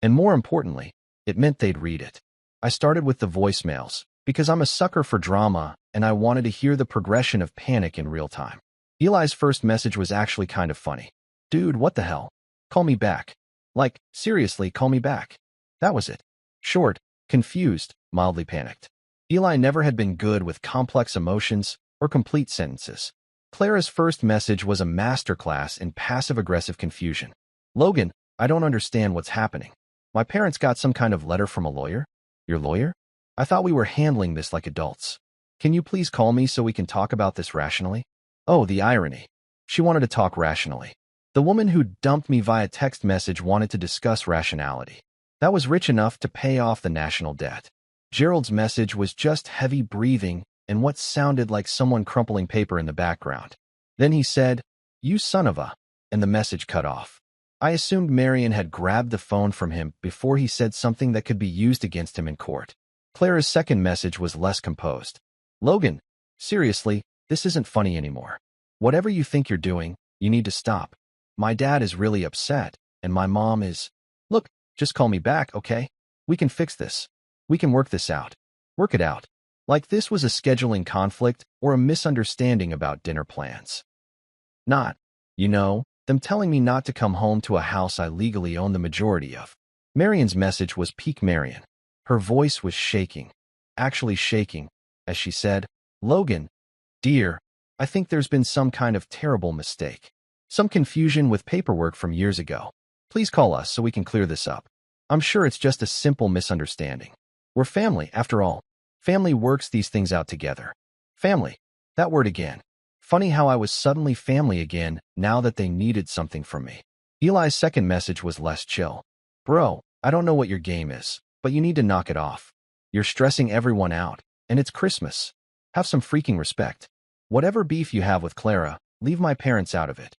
And more importantly, it meant they'd read it. I started with the voicemails, because I'm a sucker for drama and I wanted to hear the progression of panic in real time. Eli's first message was actually kind of funny. Dude, what the hell? Call me back. Like, seriously, call me back. That was it. Short, confused, mildly panicked. Eli never had been good with complex emotions or complete sentences. Clara's first message was a masterclass in passive-aggressive confusion. Logan, I don't understand what's happening. My parents got some kind of letter from a lawyer? Your lawyer? I thought we were handling this like adults. Can you please call me so we can talk about this rationally? Oh, the irony. She wanted to talk rationally. The woman who dumped me via text message wanted to discuss rationality. That was rich enough to pay off the national debt. Gerald's message was just heavy breathing and what sounded like someone crumpling paper in the background. Then he said, "You son of a," and the message cut off. I assumed Marion had grabbed the phone from him before he said something that could be used against him in court. Clara's second message was less composed. Logan, seriously, this isn't funny anymore. Whatever you think you're doing, you need to stop. My dad is really upset, and my mom is... Look, just call me back, okay? We can fix this. We can work this out. Work it out. Like this was a scheduling conflict or a misunderstanding about dinner plans. Not, them telling me not to come home to a house I legally own the majority of. Marion's message was peak Marion. Her voice was shaking, actually shaking, as she said, Logan, dear, I think there's been some kind of terrible mistake. Some confusion with paperwork from years ago. Please call us so we can clear this up. I'm sure it's just a simple misunderstanding. We're family, after all. Family works these things out together. Family. That word again. Funny how I was suddenly family again now that they needed something from me. Eli's second message was less chill. Bro, I don't know what your game is, but you need to knock it off. You're stressing everyone out, and it's Christmas. Have some freaking respect. Whatever beef you have with Clara, leave my parents out of it.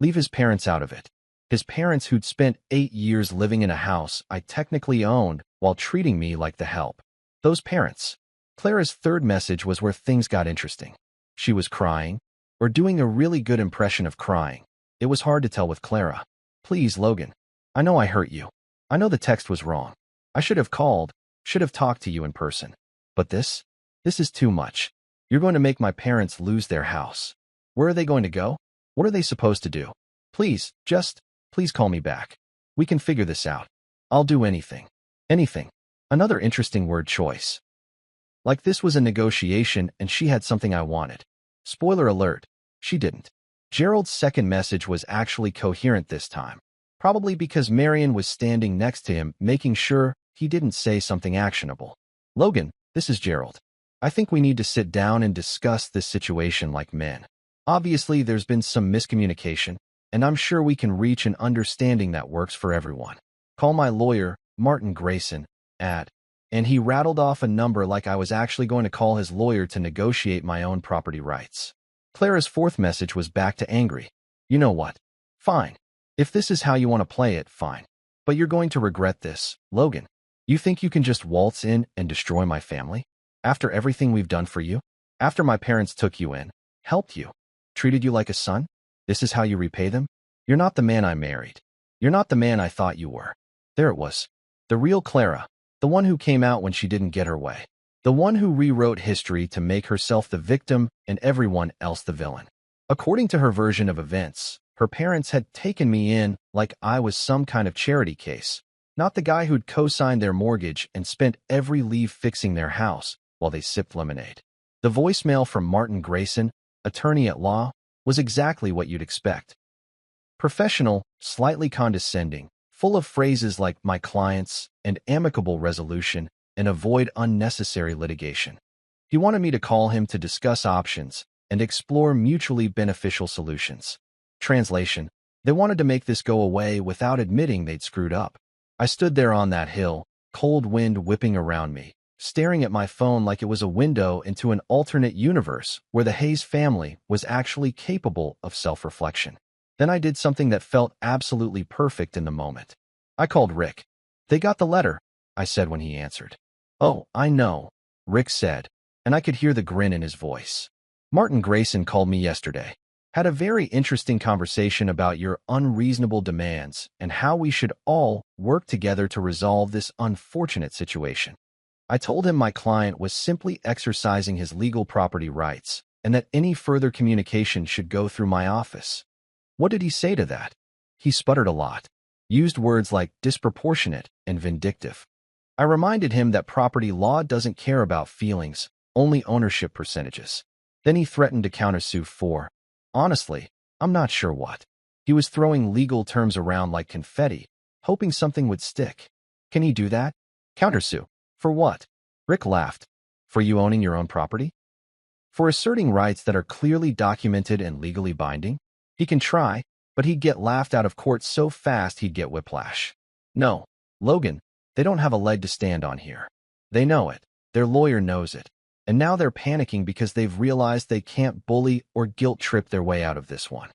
Leave his parents out of it. His parents who'd spent 8 years living in a house I technically owned while treating me like the help. Those parents. Clara's third message was where things got interesting. She was crying, or doing a really good impression of crying. It was hard to tell with Clara. Please, Logan. I know I hurt you. I know the text was wrong. I should have called, should have talked to you in person. But this is too much. You're going to make my parents lose their house. Where are they going to go? What are they supposed to do? Please call me back. We can figure this out. I'll do anything. Anything. Another interesting word choice. Like this was a negotiation and she had something I wanted. Spoiler alert, she didn't. Gerald's second message was actually coherent this time. Probably because Marion was standing next to him, making sure he didn't say something actionable. Logan, this is Gerald. I think we need to sit down and discuss this situation like men. Obviously, there's been some miscommunication, and I'm sure we can reach an understanding that works for everyone. Call my lawyer, Martin Grayson, and he rattled off a number like I was actually going to call his lawyer to negotiate my own property rights. Clara's fourth message was back to angry. You know what? Fine. If this is how you want to play it, fine. But you're going to regret this, Logan. You think you can just waltz in and destroy my family? After everything we've done for you? After my parents took you in, helped you, treated you like a son? This is how you repay them? You're not the man I married. You're not the man I thought you were. There it was. The real Clara. The one who came out when she didn't get her way. The one who rewrote history to make herself the victim and everyone else the villain. According to her version of events, her parents had taken me in like I was some kind of charity case, not the guy who'd co-signed their mortgage and spent every leave fixing their house while they sipped lemonade. The voicemail from Martin Grayson, attorney at law, was exactly what you'd expect. Professional, slightly condescending, full of phrases like "my clients" and "amicable resolution" and "avoid unnecessary litigation." He wanted me to call him to discuss options and explore mutually beneficial solutions. Translation: they wanted to make this go away without admitting they'd screwed up. I stood there on that hill, cold wind whipping around me, staring at my phone like it was a window into an alternate universe where the Hayes family was actually capable of self-reflection. Then I did something that felt absolutely perfect in the moment. I called Rick. "They got the letter," I said when he answered. "Oh, I know," Rick said, and I could hear the grin in his voice. "Martin Grayson called me yesterday. Had a very interesting conversation about your unreasonable demands and how we should all work together to resolve this unfortunate situation. I told him my client was simply exercising his legal property rights and that any further communication should go through my office." "What did he say to that?" "He sputtered a lot, used words like disproportionate and vindictive. I reminded him that property law doesn't care about feelings, only ownership percentages. Then he threatened to countersue for, honestly, I'm not sure what. He was throwing legal terms around like confetti, hoping something would stick. Can he do that? Countersue? For what?" Rick laughed. "For you owning your own property? For asserting rights that are clearly documented and legally binding? He can try, but he'd get laughed out of court so fast he'd get whiplash. No, Logan, they don't have a leg to stand on here. They know it. Their lawyer knows it. And now they're panicking because they've realized they can't bully or guilt-trip their way out of this one."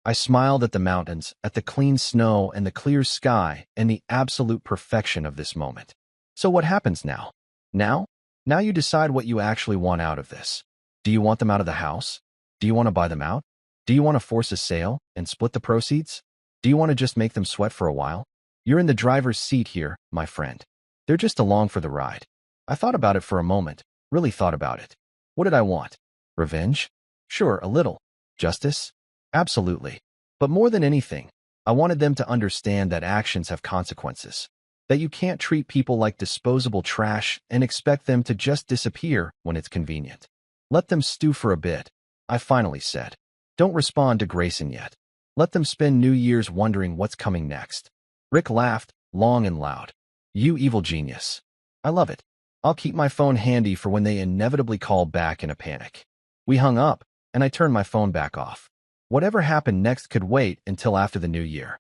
I smiled at the mountains, at the clean snow and the clear sky and the absolute perfection of this moment. "So what happens now? Now? Now you decide what you actually want out of this. Do you want them out of the house? Do you want to buy them out? Do you want to force a sale and split the proceeds? Do you want to just make them sweat for a while? You're in the driver's seat here, my friend. They're just along for the ride." I thought about it for a moment, really thought about it. What did I want? Revenge? Sure, a little. Justice? Absolutely. But more than anything, I wanted them to understand that actions have consequences. That you can't treat people like disposable trash and expect them to just disappear when it's convenient. "Let them stew for a bit," I finally said. "Don't respond to Grayson yet. Let them spend New Year's wondering what's coming next." Rick laughed, long and loud. "You evil genius. I love it. I'll keep my phone handy for when they inevitably call back in a panic." We hung up, and I turned my phone back off. Whatever happened next could wait until after the new year.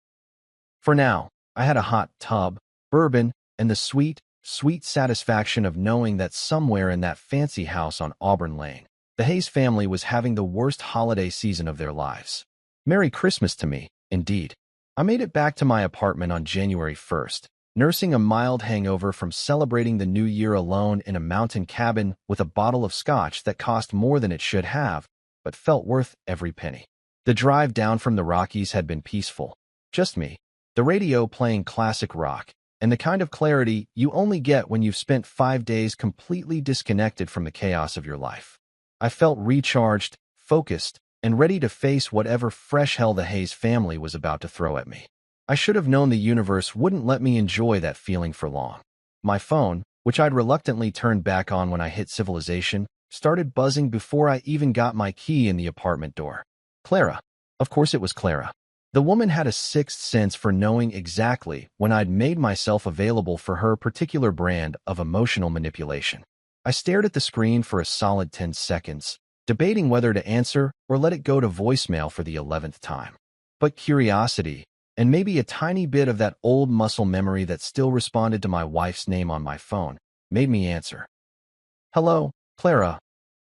For now, I had a hot tub, bourbon, and the sweet, sweet satisfaction of knowing that somewhere in that fancy house on Auburn Lane, the Hayes family was having the worst holiday season of their lives. Merry Christmas to me, indeed. I made it back to my apartment on January 1st, nursing a mild hangover from celebrating the new year alone in a mountain cabin with a bottle of scotch that cost more than it should have, but felt worth every penny. The drive down from the Rockies had been peaceful. Just me, the radio playing classic rock, and the kind of clarity you only get when you've spent 5 days completely disconnected from the chaos of your life. I felt recharged, focused, and ready to face whatever fresh hell the Hayes family was about to throw at me. I should have known the universe wouldn't let me enjoy that feeling for long. My phone, which I'd reluctantly turned back on when I hit civilization, started buzzing before I even got my key in the apartment door. Clara. Of course it was Clara. The woman had a sixth sense for knowing exactly when I'd made myself available for her particular brand of emotional manipulation. I stared at the screen for a solid 10 seconds, debating whether to answer or let it go to voicemail for the 11th time. But curiosity, and maybe a tiny bit of that old muscle memory that still responded to my wife's name on my phone, made me answer. "Hello, Clara,"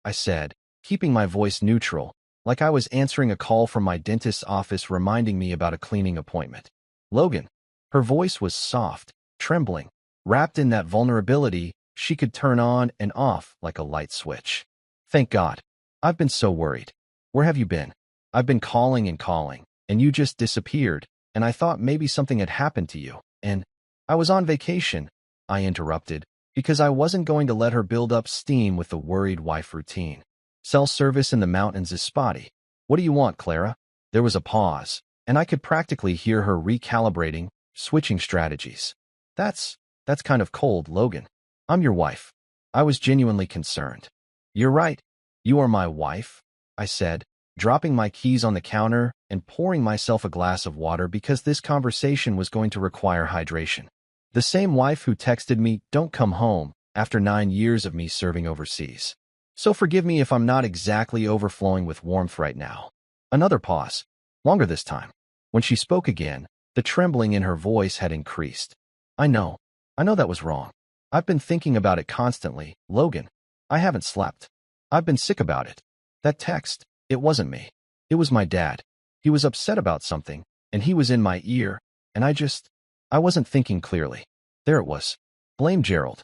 I said, keeping my voice neutral, like I was answering a call from my dentist's office reminding me about a cleaning appointment. "Logan." Her voice was soft, trembling, wrapped in that vulnerability she could turn on and off like a light switch. "Thank God. I've been so worried. Where have you been? I've been calling, and you just disappeared, and I thought maybe something had happened to you, and I was on vacation," I interrupted, because I wasn't going to let her build up steam with the worried wife routine. "Cell service in the mountains is spotty. What do you want, Clara?" There was a pause, and I could practically hear her recalibrating, switching strategies. That's kind of cold, Logan. I'm your wife." I was genuinely concerned. "You're right. You are my wife," I said, dropping my keys on the counter and pouring myself a glass of water because this conversation was going to require hydration. The same wife who texted me, "Don't come home," after 9 years of me serving overseas. So forgive me if I'm not exactly overflowing with warmth right now. Another pause, longer this time. When she spoke again, the trembling in her voice had increased. I know that was wrong. I've been thinking about it constantly, Logan. I haven't slept. I've been sick about it. That text, it wasn't me. It was my dad. He was upset about something, and he was in my ear, and I wasn't thinking clearly. There it was. Blame Gerald.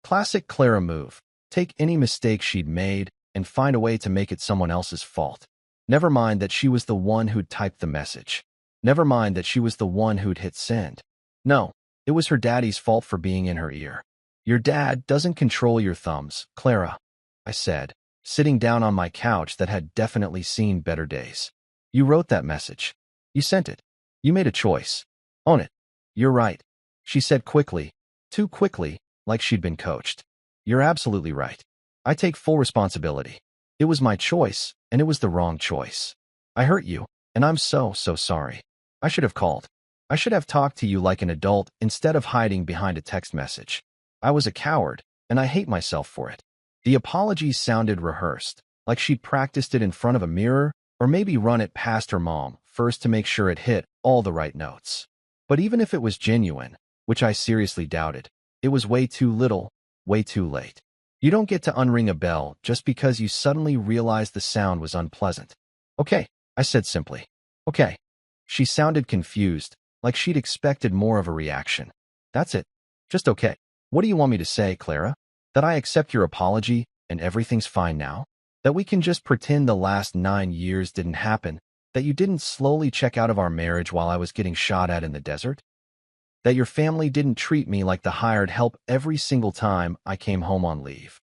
Classic Clara move. Take any mistake she'd made and find a way to make it someone else's fault. Never mind that she was the one who'd typed the message. Never mind that she was the one who'd hit send. No, it was her daddy's fault for being in her ear. Your dad doesn't control your thumbs, Clara, I said, sitting down on my couch that had definitely seen better days. You wrote that message. You sent it. You made a choice. Own it. You're right, she said quickly, too quickly, like she'd been coached. You're absolutely right. I take full responsibility. It was my choice, and it was the wrong choice. I hurt you, and I'm so sorry. I should have called. I should have talked to you like an adult instead of hiding behind a text message. I was a coward, and I hate myself for it. The apology sounded rehearsed, like she'd practiced it in front of a mirror, or maybe run it past her mom first to make sure it hit all the right notes. But even if it was genuine, which I seriously doubted, it was way too little, way too late. You don't get to unring a bell just because you suddenly realized the sound was unpleasant. Okay, I said simply. Okay. She sounded confused, like she'd expected more of a reaction. That's it. Just okay. What do you want me to say, Clara? That I accept your apology and everything's fine now? That we can just pretend the last 9 years didn't happen? That you didn't slowly check out of our marriage while I was getting shot at in the desert? That your family didn't treat me like the hired help every single time I came home on leave?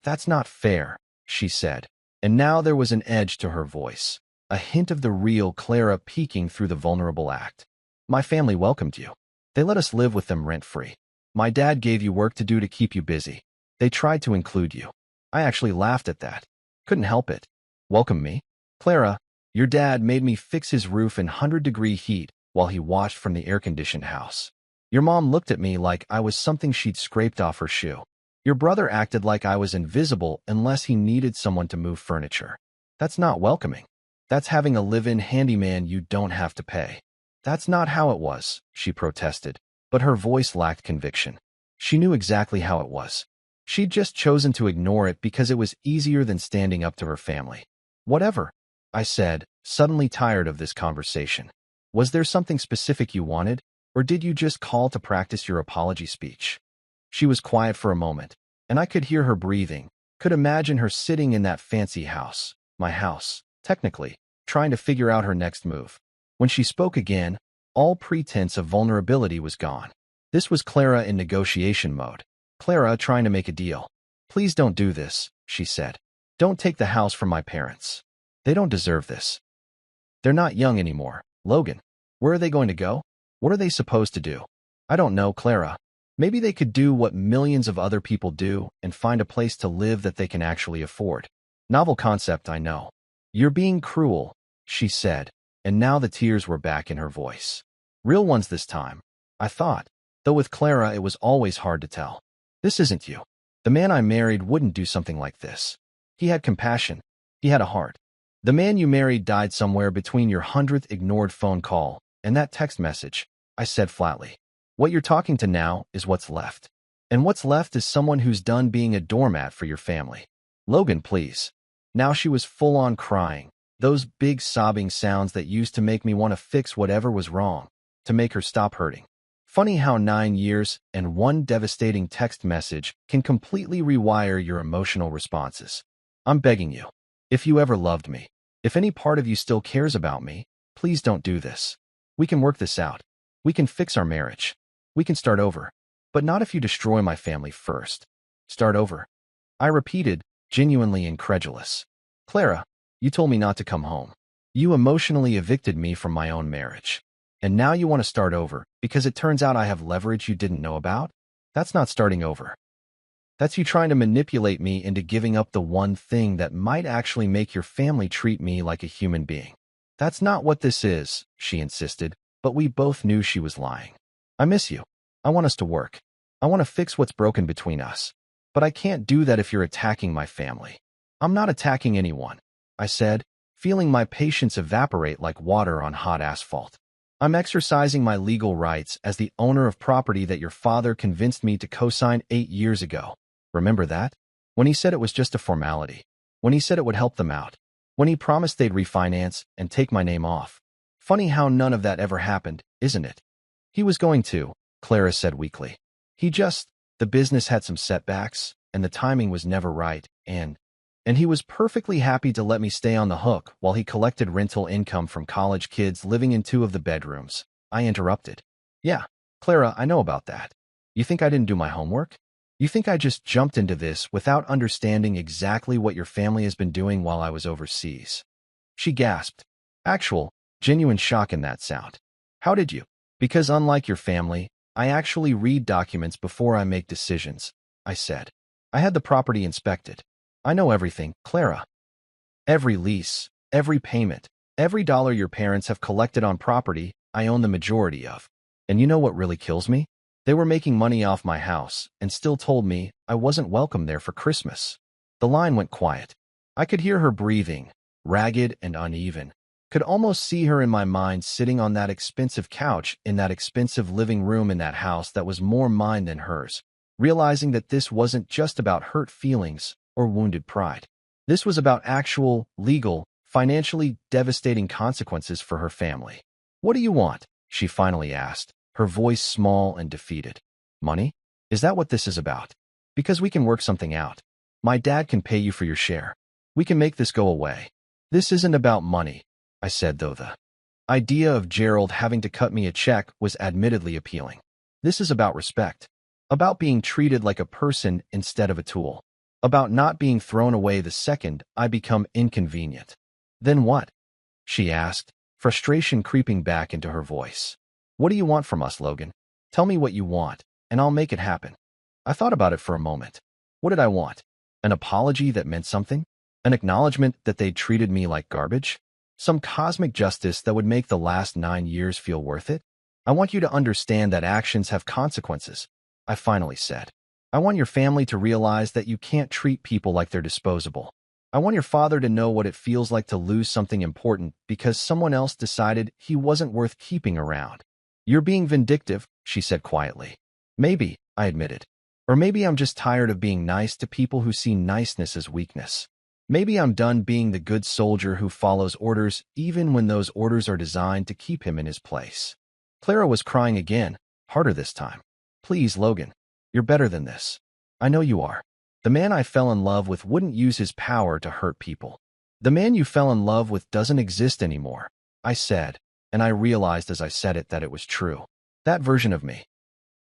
That's not fair, she said, and now there was an edge to her voice, a hint of the real Clara peeking through the vulnerable act. My family welcomed you. They let us live with them rent-free. My dad gave you work to do to keep you busy. They tried to include you. I actually laughed at that. Couldn't help it. Welcome me? Clara, your dad made me fix his roof in 100-degree heat while he watched from the air-conditioned house. Your mom looked at me like I was something she'd scraped off her shoe. Your brother acted like I was invisible unless he needed someone to move furniture. That's not welcoming. That's having a live-in handyman you don't have to pay. That's not how it was, she protested, but her voice lacked conviction. She knew exactly how it was. She'd just chosen to ignore it because it was easier than standing up to her family. Whatever, I said, suddenly tired of this conversation. Was there something specific you wanted, or did you just call to practice your apology speech? She was quiet for a moment, and I could hear her breathing, could imagine her sitting in that fancy house, my house, technically, trying to figure out her next move. When she spoke again, all pretense of vulnerability was gone. This was Clara in negotiation mode. Clara trying to make a deal. Please don't do this, she said. Don't take the house from my parents. They don't deserve this. They're not young anymore, Logan. Where are they going to go? What are they supposed to do? I don't know, Clara. Maybe they could do what millions of other people do and find a place to live that they can actually afford. Novel concept, I know. You're being cruel, she said, and now the tears were back in her voice. Real ones this time, I thought, though with Clara it was always hard to tell. This isn't you. The man I married wouldn't do something like this. He had compassion. He had a heart. The man you married died somewhere between your 100th ignored phone call and that text message, I said flatly. What you're talking to now is what's left. And what's left is someone who's done being a doormat for your family. Logan, please. Now she was full-on crying, those big sobbing sounds that used to make me want to fix whatever was wrong, to make her stop hurting. Funny how 9 years and one devastating text message can completely rewire your emotional responses. I'm begging you. If you ever loved me, if any part of you still cares about me, please don't do this. We can work this out. We can fix our marriage. We can start over. But not if you destroy my family first. Start over. I repeated, genuinely incredulous. Clara, you told me not to come home. You emotionally evicted me from my own marriage. And now you want to start over because it turns out I have leverage you didn't know about? That's not starting over. That's you trying to manipulate me into giving up the one thing that might actually make your family treat me like a human being. That's not what this is, she insisted, but we both knew she was lying. I miss you. I want us to work. I want to fix what's broken between us. But I can't do that if you're attacking my family. I'm not attacking anyone, I said, feeling my patience evaporate like water on hot asphalt. I'm exercising my legal rights as the owner of property that your father convinced me to co-sign 8 years ago. Remember that? When he said it was just a formality. When he said it would help them out. When he promised they'd refinance and take my name off. Funny how none of that ever happened, isn't it? He was going to, Clara said weakly. The business had some setbacks, and the timing was never right, and he was perfectly happy to let me stay on the hook while he collected rental income from college kids living in 2 of the bedrooms. I interrupted. Yeah, Clara, I know about that. You think I didn't do my homework? You think I just jumped into this without understanding exactly what your family has been doing while I was overseas? She gasped. Genuine shock in that sound. How did you? Because unlike your family, I actually read documents before I make decisions, I said. I had the property inspected. I know everything, Clara. Every lease, every payment, every dollar your parents have collected on property, I own the majority of. And you know what really kills me? They were making money off my house and still told me I wasn't welcome there for Christmas. The line went quiet. I could hear her breathing, ragged and uneven. Could almost see her in my mind sitting on that expensive couch in that expensive living room in that house that was more mine than hers, realizing that this wasn't just about hurt feelings or wounded pride. This was about actual, legal, financially devastating consequences for her family. What do you want? She finally asked, her voice small and defeated. Money? Is that what this is about? Because we can work something out. My dad can pay you for your share. We can make this go away. This isn't about money, I said, though the idea of Gerald having to cut me a check was admittedly appealing. This is about respect. About being treated like a person instead of a tool. About not being thrown away the second I become inconvenient. Then what? She asked, frustration creeping back into her voice. What do you want from us, Logan? Tell me what you want, and I'll make it happen. I thought about it for a moment. What did I want? An apology that meant something? An acknowledgement that they'd treated me like garbage? Some cosmic justice that would make the last 9 years feel worth it? I want you to understand that actions have consequences, I finally said. I want your family to realize that you can't treat people like they're disposable. I want your father to know what it feels like to lose something important because someone else decided he wasn't worth keeping around. You're being vindictive, she said quietly. Maybe, I admitted. Or maybe I'm just tired of being nice to people who see niceness as weakness. Maybe I'm done being the good soldier who follows orders even when those orders are designed to keep him in his place. Clara was crying again, harder this time. Please, Logan. You're better than this. I know you are. The man I fell in love with wouldn't use his power to hurt people. The man you fell in love with doesn't exist anymore, I said, and I realized as I said it that it was true. That version of me.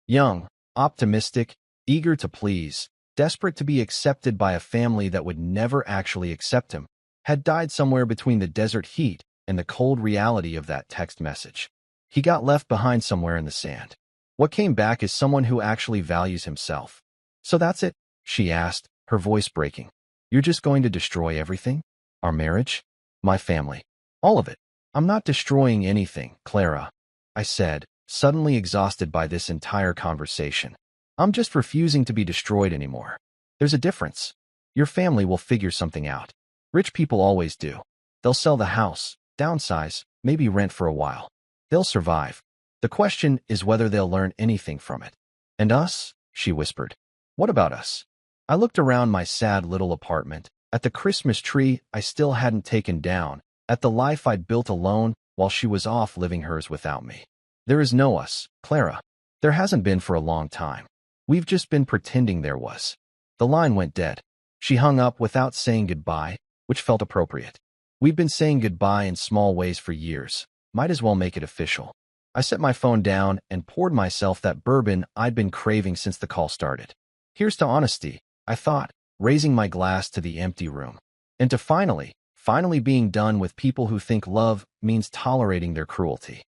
Young, optimistic, eager to please, desperate to be accepted by a family that would never actually accept him, had died somewhere between the desert heat and the cold reality of that text message. He got left behind somewhere in the sand. What came back is someone who actually values himself. So that's it? She asked, her voice breaking. You're just going to destroy everything? Our marriage? My family? All of it? I'm not destroying anything, Clara, I said, suddenly exhausted by this entire conversation. I'm just refusing to be destroyed anymore. There's a difference. Your family will figure something out. Rich people always do. They'll sell the house, downsize, maybe rent for a while. They'll survive. The question is whether they'll learn anything from it. And us? She whispered. What about us? I looked around my sad little apartment, at the Christmas tree I still hadn't taken down, at the life I'd built alone while she was off living hers without me. There is no us, Clara. There hasn't been for a long time. We've just been pretending there was. The line went dead. She hung up without saying goodbye, which felt appropriate. We've been saying goodbye in small ways for years. Might as well make it official. I set my phone down and poured myself that bourbon I'd been craving since the call started. Here's to honesty, I thought, raising my glass to the empty room. And to finally being done with people who think love means tolerating their cruelty.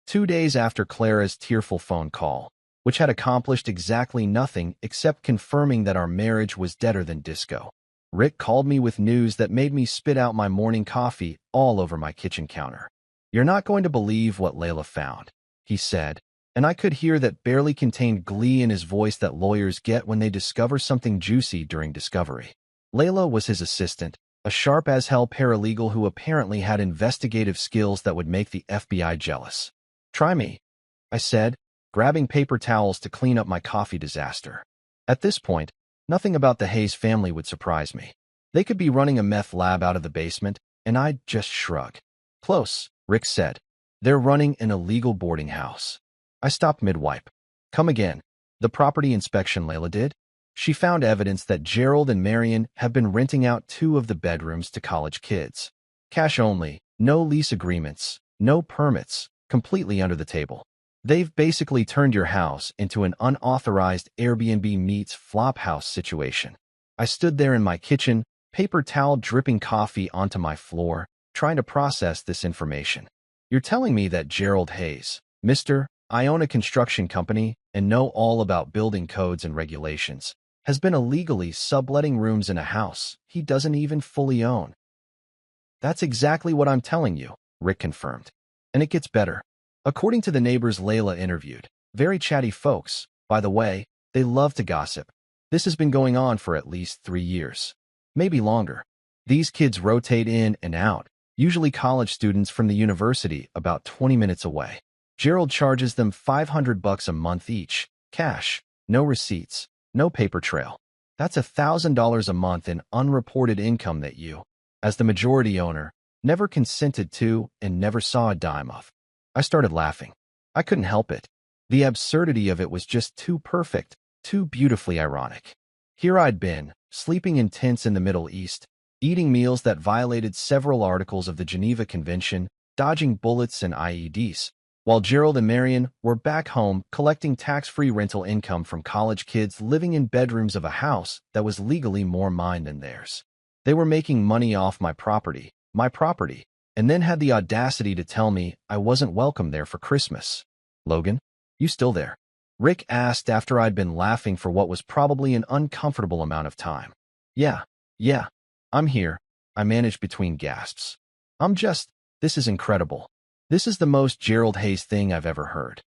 2 days after Clara's tearful phone call, which had accomplished exactly nothing except confirming that our marriage was deader than disco. Rick called me with news that made me spit out my morning coffee all over my kitchen counter. "You're not going to believe what Layla found," he said, and I could hear that barely contained glee in his voice that lawyers get when they discover something juicy during discovery. Layla was his assistant, a sharp-as-hell paralegal who apparently had investigative skills that would make the FBI jealous. "Try me," I said, grabbing paper towels to clean up my coffee disaster. At this point, nothing about the Hayes family would surprise me. They could be running a meth lab out of the basement, and I'd just shrug. "Close," Rick said. "They're running an illegal boarding house." I stopped mid-wipe. "Come again." "The property inspection Layla did? She found evidence that Gerald and Marion have been renting out 2 of the bedrooms to college kids. Cash only, no lease agreements, no permits, completely under the table. They've basically turned your house into an unauthorized Airbnb meets flop house situation." I stood there in my kitchen, paper towel dripping coffee onto my floor, trying to process this information. "You're telling me that Gerald Hayes, Mr. I own a construction company and know all about building codes and regulations, has been illegally subletting rooms in a house he doesn't even fully own?" "That's exactly what I'm telling you," Rick confirmed. "And it gets better. According to the neighbors Layla interviewed, very chatty folks, by the way, they love to gossip. This has been going on for at least 3 years. Maybe longer. These kids rotate in and out, usually college students from the university about 20 minutes away. Gerald charges them $500 a month each, cash, no receipts, no paper trail. That's $1,000 a month in unreported income that you, as the majority owner, never consented to and never saw a dime of." I started laughing. I couldn't help it. The absurdity of it was just too perfect, too beautifully ironic. Here I'd been, sleeping in tents in the Middle East, eating meals that violated several articles of the Geneva Convention, dodging bullets and IEDs, while Gerald and Marion were back home collecting tax-free rental income from college kids living in bedrooms of a house that was legally more mine than theirs. They were making money off my property, and then had the audacity to tell me I wasn't welcome there for Christmas. "Logan, you still there?" Rick asked after I'd been laughing for what was probably an uncomfortable amount of time. Yeah, I'm here," I managed between gasps. This is incredible. This is the most Gerald Hayes thing I've ever heard.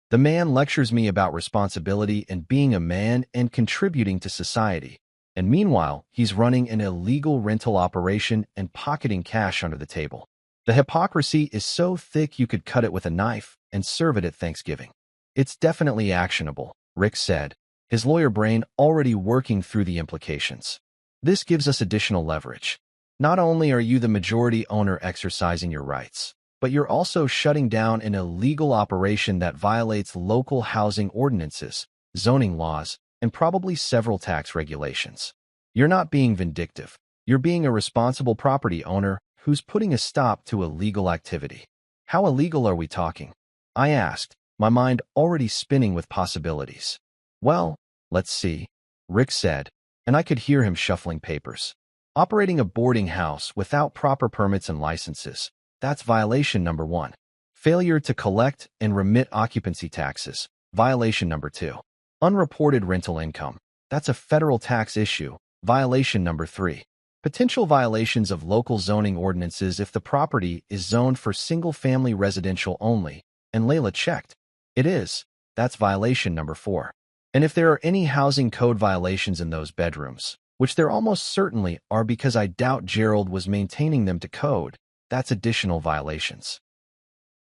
The man lectures me about responsibility and being a man and contributing to society. And meanwhile, he's running an illegal rental operation and pocketing cash under the table. The hypocrisy is so thick you could cut it with a knife and serve it at Thanksgiving. "It's definitely actionable," Rick said, his lawyer brain already working through the implications. "This gives us additional leverage. Not only are you the majority owner exercising your rights, but you're also shutting down an illegal operation that violates local housing ordinances, zoning laws, and probably several tax regulations. You're not being vindictive. You're being a responsible property owner who's putting a stop to illegal activity." "How illegal are we talking?" I asked, my mind already spinning with possibilities. "Well, let's see," Rick said, and I could hear him shuffling papers. "Operating a boarding house without proper permits and licenses, that's violation number 1. Failure to collect and remit occupancy taxes, violation number 2. Unreported rental income, that's a federal tax issue, violation number 3. Potential violations of local zoning ordinances if the property is zoned for single-family residential only, and Layla checked. It is. That's violation number 4. And if there are any housing code violations in those bedrooms, which there almost certainly are because I doubt Gerald was maintaining them to code, that's additional violations.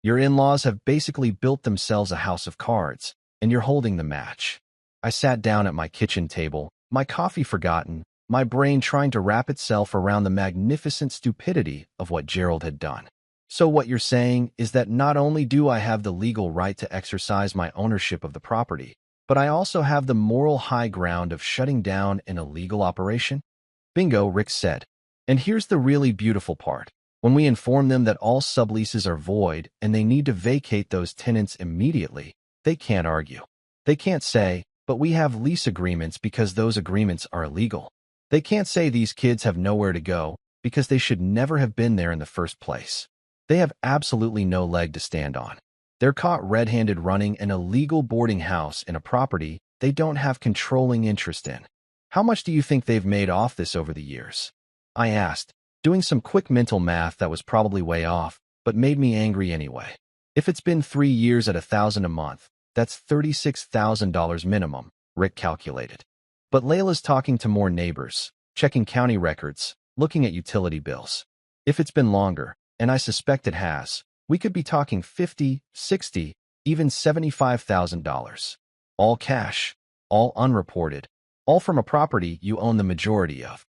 Your in-laws have basically built themselves a house of cards, and you're holding the match." I sat down at my kitchen table, my coffee forgotten, my brain trying to wrap itself around the magnificent stupidity of what Gerald had done. "So what you're saying is that not only do I have the legal right to exercise my ownership of the property, but I also have the moral high ground of shutting down an illegal operation?" "Bingo," Rick said. "And here's the really beautiful part. When we inform them that all subleases are void and they need to vacate those tenants immediately, they can't argue. They can't say, but we have lease agreements because those agreements are illegal. They can't say these kids have nowhere to go because they should never have been there in the first place. They have absolutely no leg to stand on. They're caught red-handed running an illegal boarding house in a property they don't have controlling interest in. How much do you think they've made off this over the years? I asked, doing some quick mental math that was probably way off, but made me angry anyway. If it's been 3 years at $1,000 a month, that's $36,000 minimum, Rick calculated. But Layla's talking to more neighbors, checking county records, looking at utility bills. If it's been longer, and I suspect it has, we could be talking $50, $60, even $75,000. All cash, all unreported, all from a property you own the majority of.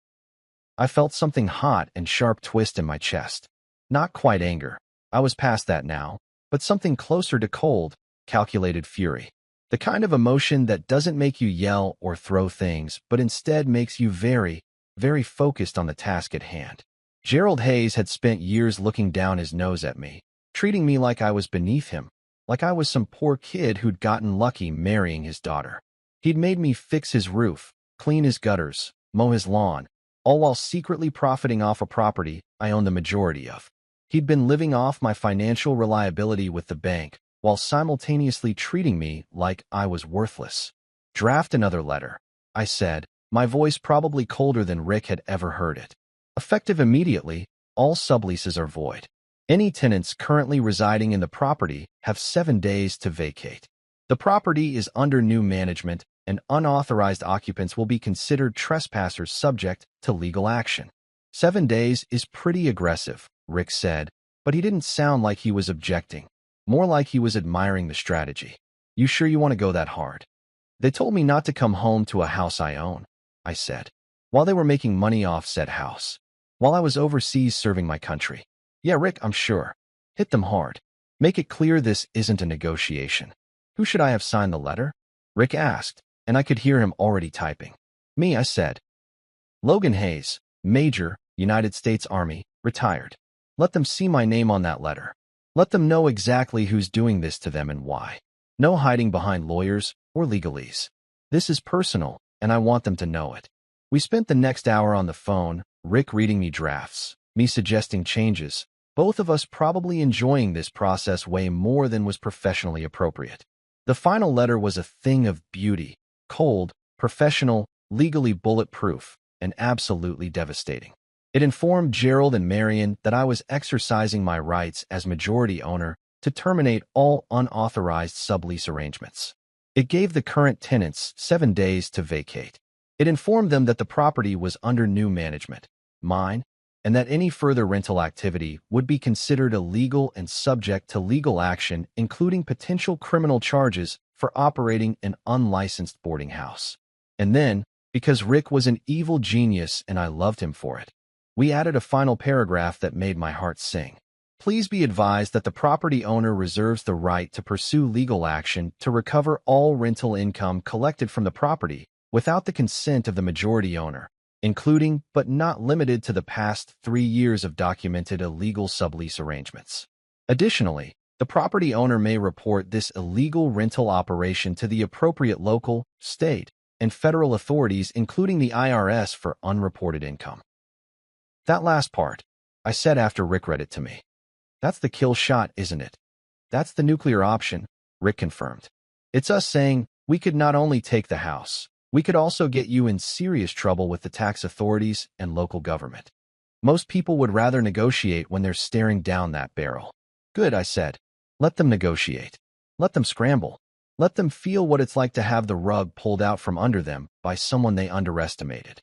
I felt something hot and sharp twist in my chest. Not quite anger. I was past that now, but something closer to cold, calculated fury. The kind of emotion that doesn't make you yell or throw things, but instead makes you very, very focused on the task at hand. Gerald Hayes had spent years looking down his nose at me, treating me like I was beneath him, like I was some poor kid who'd gotten lucky marrying his daughter. He'd made me fix his roof, clean his gutters, mow his lawn, all while secretly profiting off a property I owned the majority of. He'd been living off my financial reliability with the bank, while simultaneously treating me like I was worthless. Draft another letter, I said, my voice probably colder than Rick had ever heard it. Effective immediately, all subleases are void. Any tenants currently residing in the property have 7 days to vacate. The property is under new management, and unauthorized occupants will be considered trespassers subject to legal action. 7 days is pretty aggressive, Rick said, but he didn't sound like he was objecting. More like he was admiring the strategy. You sure you want to go that hard? They told me not to come home to a house I own, I said, while they were making money off said house, while I was overseas serving my country. Yeah, Rick, I'm sure. Hit them hard. Make it clear this isn't a negotiation. Who should I have signed the letter? Rick asked, and I could hear him already typing. Me, I said. Logan Hayes, Major, United States Army, retired. Let them see my name on that letter. Let them know exactly who's doing this to them and why. No hiding behind lawyers or legalese. This is personal, and I want them to know it. We spent the next hour on the phone, Rick reading me drafts, me suggesting changes, both of us probably enjoying this process way more than was professionally appropriate. The final letter was a thing of beauty, cold, professional, legally bulletproof, and absolutely devastating. It informed Gerald and Marion that I was exercising my rights as majority owner to terminate all unauthorized sublease arrangements. It gave the current tenants 7 days to vacate. It informed them that the property was under new management, mine, and that any further rental activity would be considered illegal and subject to legal action, including potential criminal charges for operating an unlicensed boarding house. And then, because Rick was an evil genius and I loved him for it, we added a final paragraph that made my heart sing. Please be advised that the property owner reserves the right to pursue legal action to recover all rental income collected from the property without the consent of the majority owner, including but not limited to the past 3 years of documented illegal sublease arrangements. Additionally, the property owner may report this illegal rental operation to the appropriate local, state, and federal authorities, including the IRS, for unreported income. That last part, I said after Rick read it to me. That's the kill shot, isn't it? That's the nuclear option, Rick confirmed. It's us saying, we could not only take the house, we could also get you in serious trouble with the tax authorities and local government. Most people would rather negotiate when they're staring down that barrel. Good, I said. Let them negotiate. Let them scramble. Let them feel what it's like to have the rug pulled out from under them by someone they underestimated.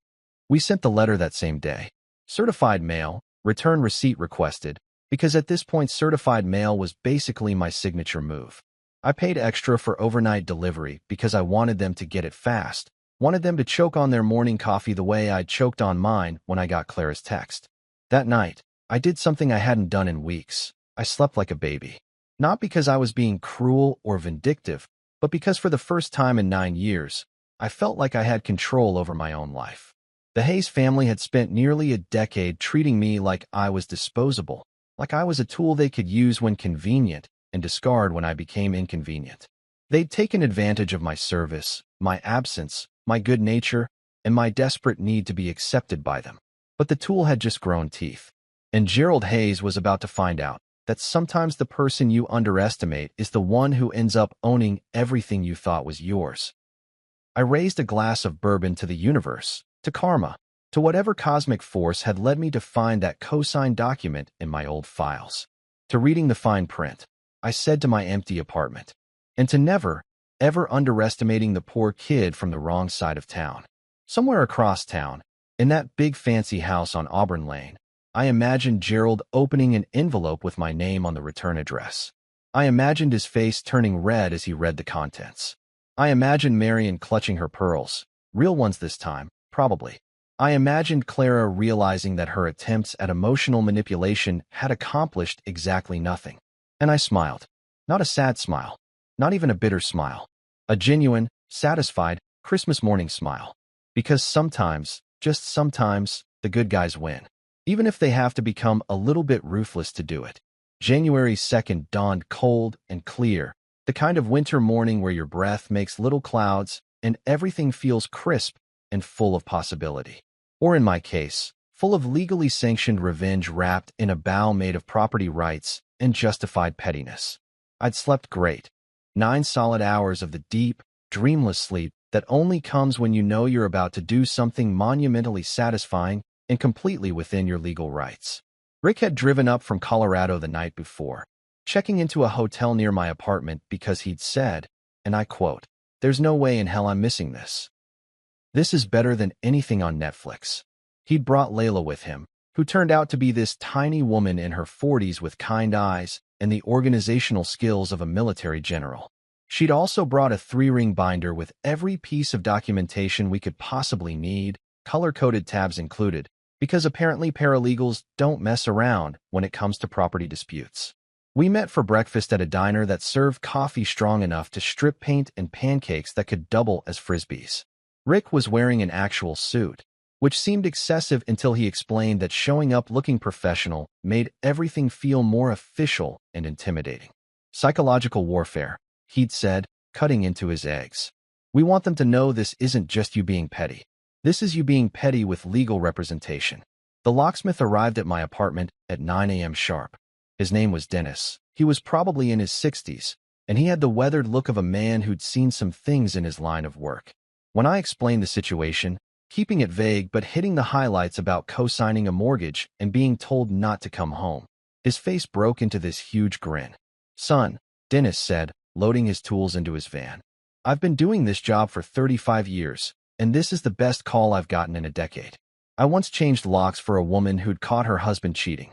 We sent the letter that same day. Certified mail, return receipt requested, because at this point certified mail was basically my signature move. I paid extra for overnight delivery because I wanted them to get it fast, wanted them to choke on their morning coffee the way I'd choked on mine when I got Clara's text. That night, I did something I hadn't done in weeks. I slept like a baby. Not because I was being cruel or vindictive, but because for the first time in 9 years, I felt like I had control over my own life. The Hayes family had spent nearly a decade treating me like I was disposable, like I was a tool they could use when convenient and discard when I became inconvenient. They'd taken advantage of my service, my absence, my good nature, and my desperate need to be accepted by them. But the tool had just grown teeth. And Gerald Hayes was about to find out that sometimes the person you underestimate is the one who ends up owning everything you thought was yours. I raised a glass of bourbon to the universe, to karma, to whatever cosmic force had led me to find that co-signed document in my old files, to reading the fine print, I said to my empty apartment, and to never, ever underestimating the poor kid from the wrong side of town. Somewhere across town, in that big fancy house on Auburn Lane, I imagined Gerald opening an envelope with my name on the return address. I imagined his face turning red as he read the contents. I imagined Marion clutching her pearls, real ones this time, probably. I imagined Clara realizing that her attempts at emotional manipulation had accomplished exactly nothing. And I smiled. Not a sad smile, not even a bitter smile. A genuine, satisfied, Christmas morning smile. Because sometimes, just sometimes, the good guys win. Even if they have to become a little bit ruthless to do it. January 2nd dawned cold and clear, the kind of winter morning where your breath makes little clouds and everything feels crisp and full of possibility. Or in my case, full of legally sanctioned revenge wrapped in a bow made of property rights and justified pettiness. I'd slept great. 9 solid hours of the deep, dreamless sleep that only comes when you know you're about to do something monumentally satisfying and completely within your legal rights. Rick had driven up from Colorado the night before, checking into a hotel near my apartment because he'd said, and I quote, "There's no way in hell I'm missing this. This is better than anything on Netflix." He'd brought Layla with him, who turned out to be this tiny woman in her 40s with kind eyes and the organizational skills of a military general. She'd also brought a 3-ring binder with every piece of documentation we could possibly need, color-coded tabs included, because apparently paralegals don't mess around when it comes to property disputes. We met for breakfast at a diner that served coffee strong enough to strip paint and pancakes that could double as frisbees. Rick was wearing an actual suit, which seemed excessive until he explained that showing up looking professional made everything feel more official and intimidating. Psychological warfare, he'd said, cutting into his eggs. We want them to know this isn't just you being petty. This is you being petty with legal representation. The locksmith arrived at my apartment at 9 a.m. sharp. His name was Dennis. He was probably in his 60s, and he had the weathered look of a man who'd seen some things in his line of work. When I explained the situation, keeping it vague but hitting the highlights about co-signing a mortgage and being told not to come home, his face broke into this huge grin. "Son," Dennis said, loading his tools into his van. "I've been doing this job for 35 years. And this is the best call I've gotten in a decade. I once changed locks for a woman who'd caught her husband cheating.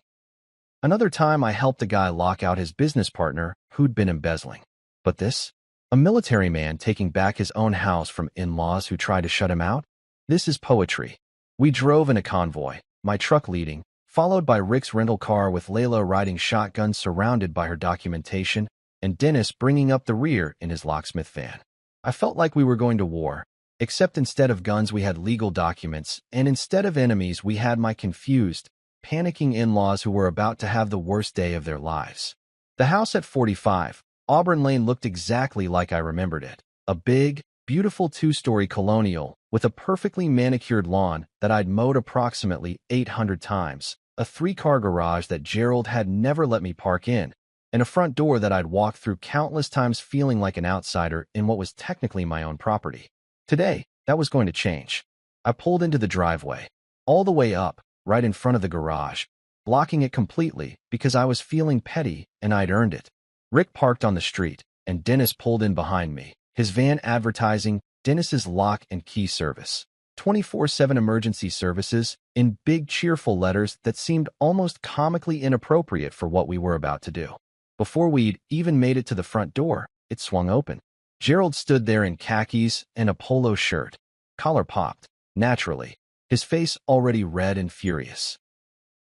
Another time I helped a guy lock out his business partner who'd been embezzling. But this? A military man taking back his own house from in-laws who tried to shut him out? This is poetry." We drove in a convoy, my truck leading, followed by Rick's rental car with Layla riding shotgun surrounded by her documentation and Dennis bringing up the rear in his locksmith van. I felt like we were going to war. Except instead of guns, we had legal documents, and instead of enemies, we had my confused, panicking in-laws who were about to have the worst day of their lives. The house at 45, Auburn Lane looked exactly like I remembered it. A big, beautiful 2-story colonial with a perfectly manicured lawn that I'd mowed approximately 800 times, a 3-car garage that Gerald had never let me park in, and a front door that I'd walked through countless times feeling like an outsider in what was technically my own property. Today, that was going to change. I pulled into the driveway, all the way up, right in front of the garage, blocking it completely because I was feeling petty and I'd earned it. Rick parked on the street, and Dennis pulled in behind me, his van advertising Dennis's lock and key service. 24/7 emergency services in big cheerful letters that seemed almost comically inappropriate for what we were about to do. Before we'd even made it to the front door, it swung open. Gerald stood there in khakis and a polo shirt, collar popped, naturally, his face already red and furious.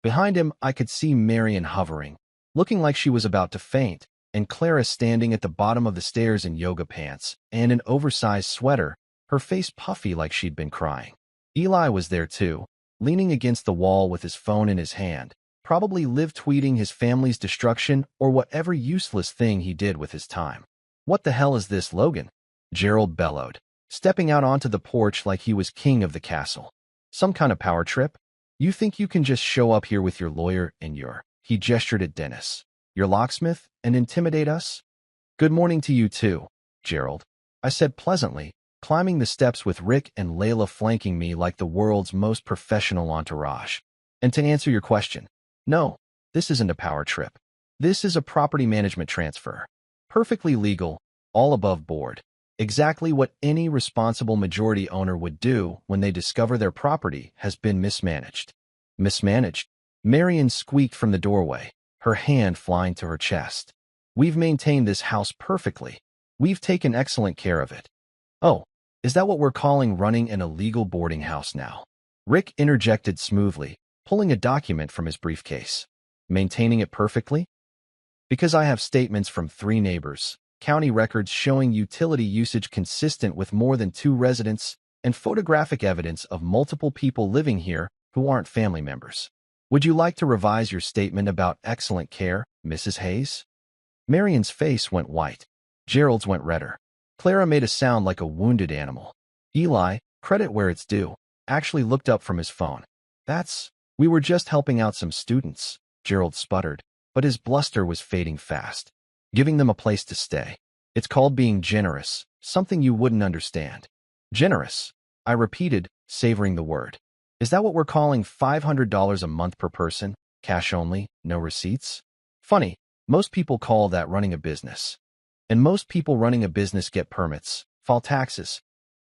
Behind him, I could see Marion hovering, looking like she was about to faint, and Clara standing at the bottom of the stairs in yoga pants and an oversized sweater, her face puffy like she'd been crying. Eli was there too, leaning against the wall with his phone in his hand, probably live tweeting his family's destruction or whatever useless thing he did with his time. "What the hell is this, Logan?" Gerald bellowed, stepping out onto the porch like he was king of the castle. "Some kind of power trip? You think you can just show up here with your lawyer and he gestured at Dennis, your locksmith, and intimidate us? Good morning to you too, Gerald, I said pleasantly, climbing the steps with Rick and Layla flanking me like the world's most professional entourage. And to answer your question, no, this isn't a power trip. This is a property management transfer. Perfectly legal, all above board. Exactly what any responsible majority owner would do when they discover their property has been mismanaged. Mismanaged? Marion squeaked from the doorway, her hand flying to her chest. We've maintained this house perfectly. We've taken excellent care of it. Oh, is that what we're calling running an illegal boarding house now? Rick interjected smoothly, pulling a document from his briefcase. Maintaining it perfectly? Because I have statements from 3 neighbors, county records showing utility usage consistent with more than 2 residents, and photographic evidence of multiple people living here who aren't family members. Would you like to revise your statement about excellent care, Mrs. Hayes? Marion's face went white. Gerald's went redder. Clara made a sound like a wounded animal. Eli, credit where it's due, actually looked up from his phone. We were just helping out some students, Gerald sputtered, but his bluster was fading fast. Giving them a place to stay. It's called being generous, something you wouldn't understand. Generous, I repeated, savoring the word. Is that what we're calling $500 a month per person, cash only, no receipts? Funny, most people call that running a business. And most people running a business get permits, file taxes,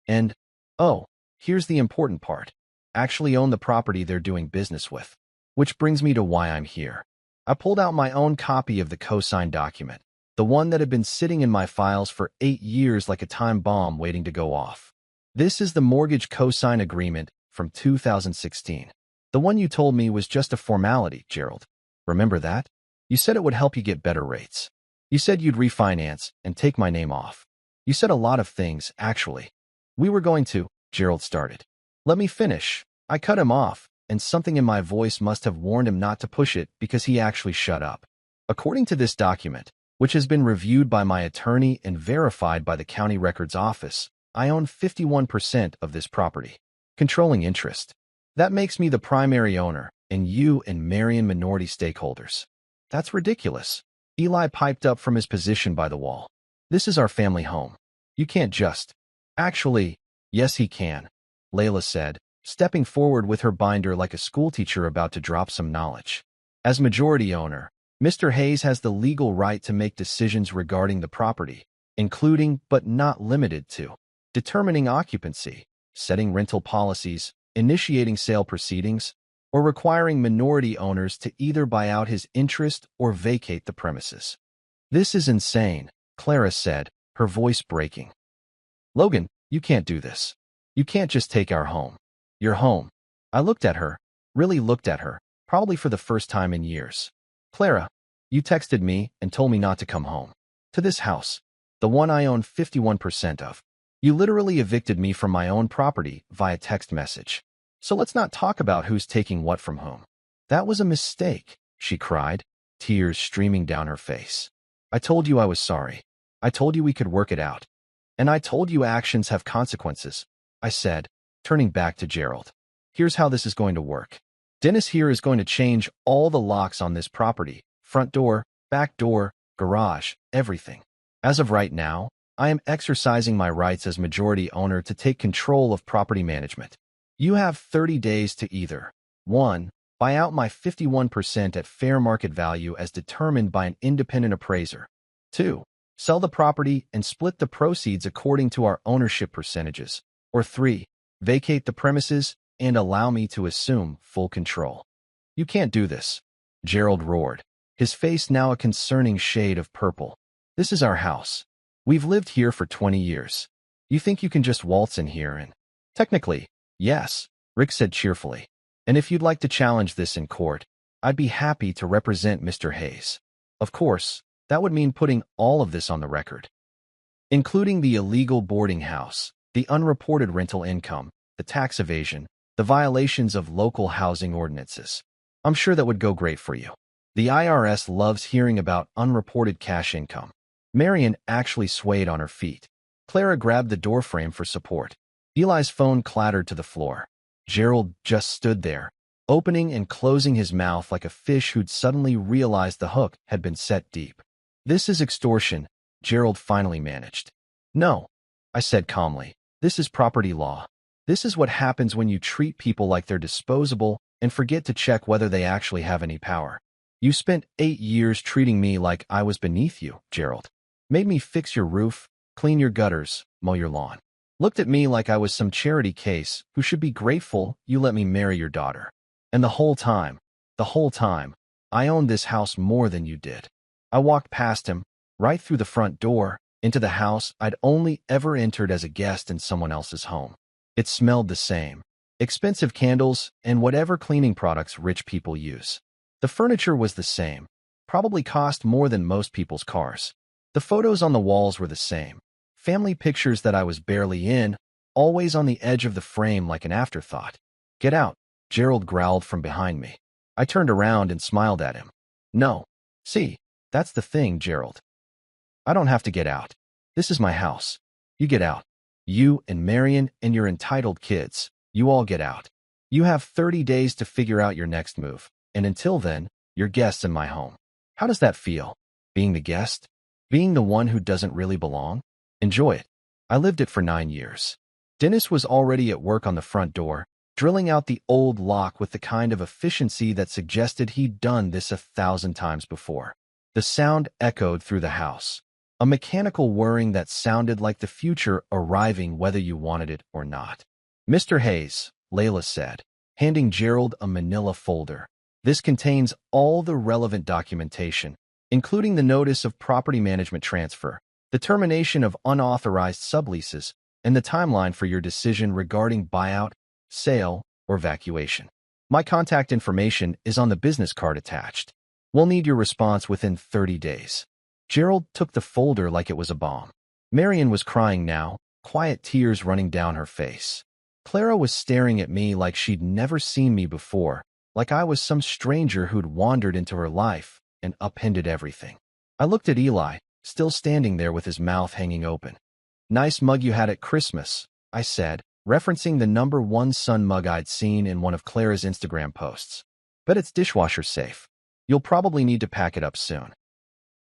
and, oh, here's the important part, actually own the property they're doing business with. Which brings me to why I'm here. I pulled out my own copy of the cosign document, the one that had been sitting in my files for 8 years like a time bomb waiting to go off. This is the mortgage cosign agreement from 2016. The one you told me was just a formality, Gerald. Remember that? You said it would help you get better rates. You said you'd refinance and take my name off. You said a lot of things, actually. We were going to, Gerald started. Let me finish. I cut him off, and something in my voice must have warned him not to push it because he actually shut up. According to this document, which has been reviewed by my attorney and verified by the county records office, I own 51% of this property. Controlling interest. That makes me the primary owner, and you and Marion minority stakeholders. That's ridiculous. Eli piped up from his position by the wall. This is our family home. You can't just... Actually, yes he can, Layla said, stepping forward with her binder like a schoolteacher about to drop some knowledge. As majority owner, Mr. Hayes has the legal right to make decisions regarding the property, including but not limited to determining occupancy, setting rental policies, initiating sale proceedings, or requiring minority owners to either buy out his interest or vacate the premises. This is insane, Clara said, her voice breaking. Logan, you can't do this. You can't just take our home. Your home. I looked at her, really looked at her, probably for the first time in years. Clara, you texted me and told me not to come home. To this house. The one I own 51% of. You literally evicted me from my own property via text message. So let's not talk about who's taking what from whom. That was a mistake, she cried, tears streaming down her face. I told you I was sorry. I told you we could work it out. And I told you actions have consequences, I said, turning back to Gerald. Here's how this is going to work. Dennis here is going to change all the locks on this property, front door, back door, garage, everything. As of right now, I am exercising my rights as majority owner to take control of property management. You have 30 days to either 1. Buy out my 51% at fair market value as determined by an independent appraiser. 2. Sell the property and split the proceeds according to our ownership percentages. Or 3. Vacate the premises and allow me to assume full control. You can't do this, Gerald roared, his face now a concerning shade of purple. This is our house. We've lived here for 20 years. You think you can just waltz in here and... Technically, yes, Rick said cheerfully. And if you'd like to challenge this in court, I'd be happy to represent Mr. Hayes. Of course, that would mean putting all of this on the record, including the illegal boarding house, the unreported rental income, the tax evasion, the violations of local housing ordinances. I'm sure that would go great for you. The IRS loves hearing about unreported cash income. Marion actually swayed on her feet. Clara grabbed the doorframe for support. Eli's phone clattered to the floor. Gerald just stood there, opening and closing his mouth like a fish who'd suddenly realized the hook had been set deep. "This is extortion," Gerald finally managed. "No," I said calmly. "This is property law. This is what happens when you treat people like they're disposable and forget to check whether they actually have any power. You spent 8 years treating me like I was beneath you, Gerald. Made me fix your roof, clean your gutters, mow your lawn. Looked at me like I was some charity case who should be grateful you let me marry your daughter. And the whole time, I owned this house more than you did." I walked past him, right through the front door, into the house I'd only ever entered as a guest in someone else's home. It smelled the same. Expensive candles and whatever cleaning products rich people use. The furniture was the same. Probably cost more than most people's cars. The photos on the walls were the same. Family pictures that I was barely in, always on the edge of the frame like an afterthought. "Get out," Gerald growled from behind me. I turned around and smiled at him. "No. See, that's the thing, Gerald. I don't have to get out. This is my house. You get out. You and Marion and your entitled kids, you all get out. You have 30 days to figure out your next move, and until then, you're guests in my home." How does that feel? Being the guest? Being the one who doesn't really belong? Enjoy it. I lived it for 9 years. Dennis was already at work on the front door, drilling out the old lock with the kind of efficiency that suggested he'd done this 1,000 times before. The sound echoed through the house. A mechanical whirring that sounded like the future arriving whether you wanted it or not. "Mr. Hayes," Layla said, handing Gerald a manila folder. "This contains all the relevant documentation, including the notice of property management transfer, the termination of unauthorized subleases, and the timeline for your decision regarding buyout, sale, or vacuation. My contact information is on the business card attached. We'll need your response within 30 days. Gerald took the folder like it was a bomb. Marion was crying now, quiet tears running down her face. Clara was staring at me like she'd never seen me before, like I was some stranger who'd wandered into her life and upended everything. I looked at Eli, still standing there with his mouth hanging open. "Nice mug you had at Christmas," I said, referencing the #1 sun mug I'd seen in one of Clara's Instagram posts. "Bet it's dishwasher safe. You'll probably need to pack it up soon."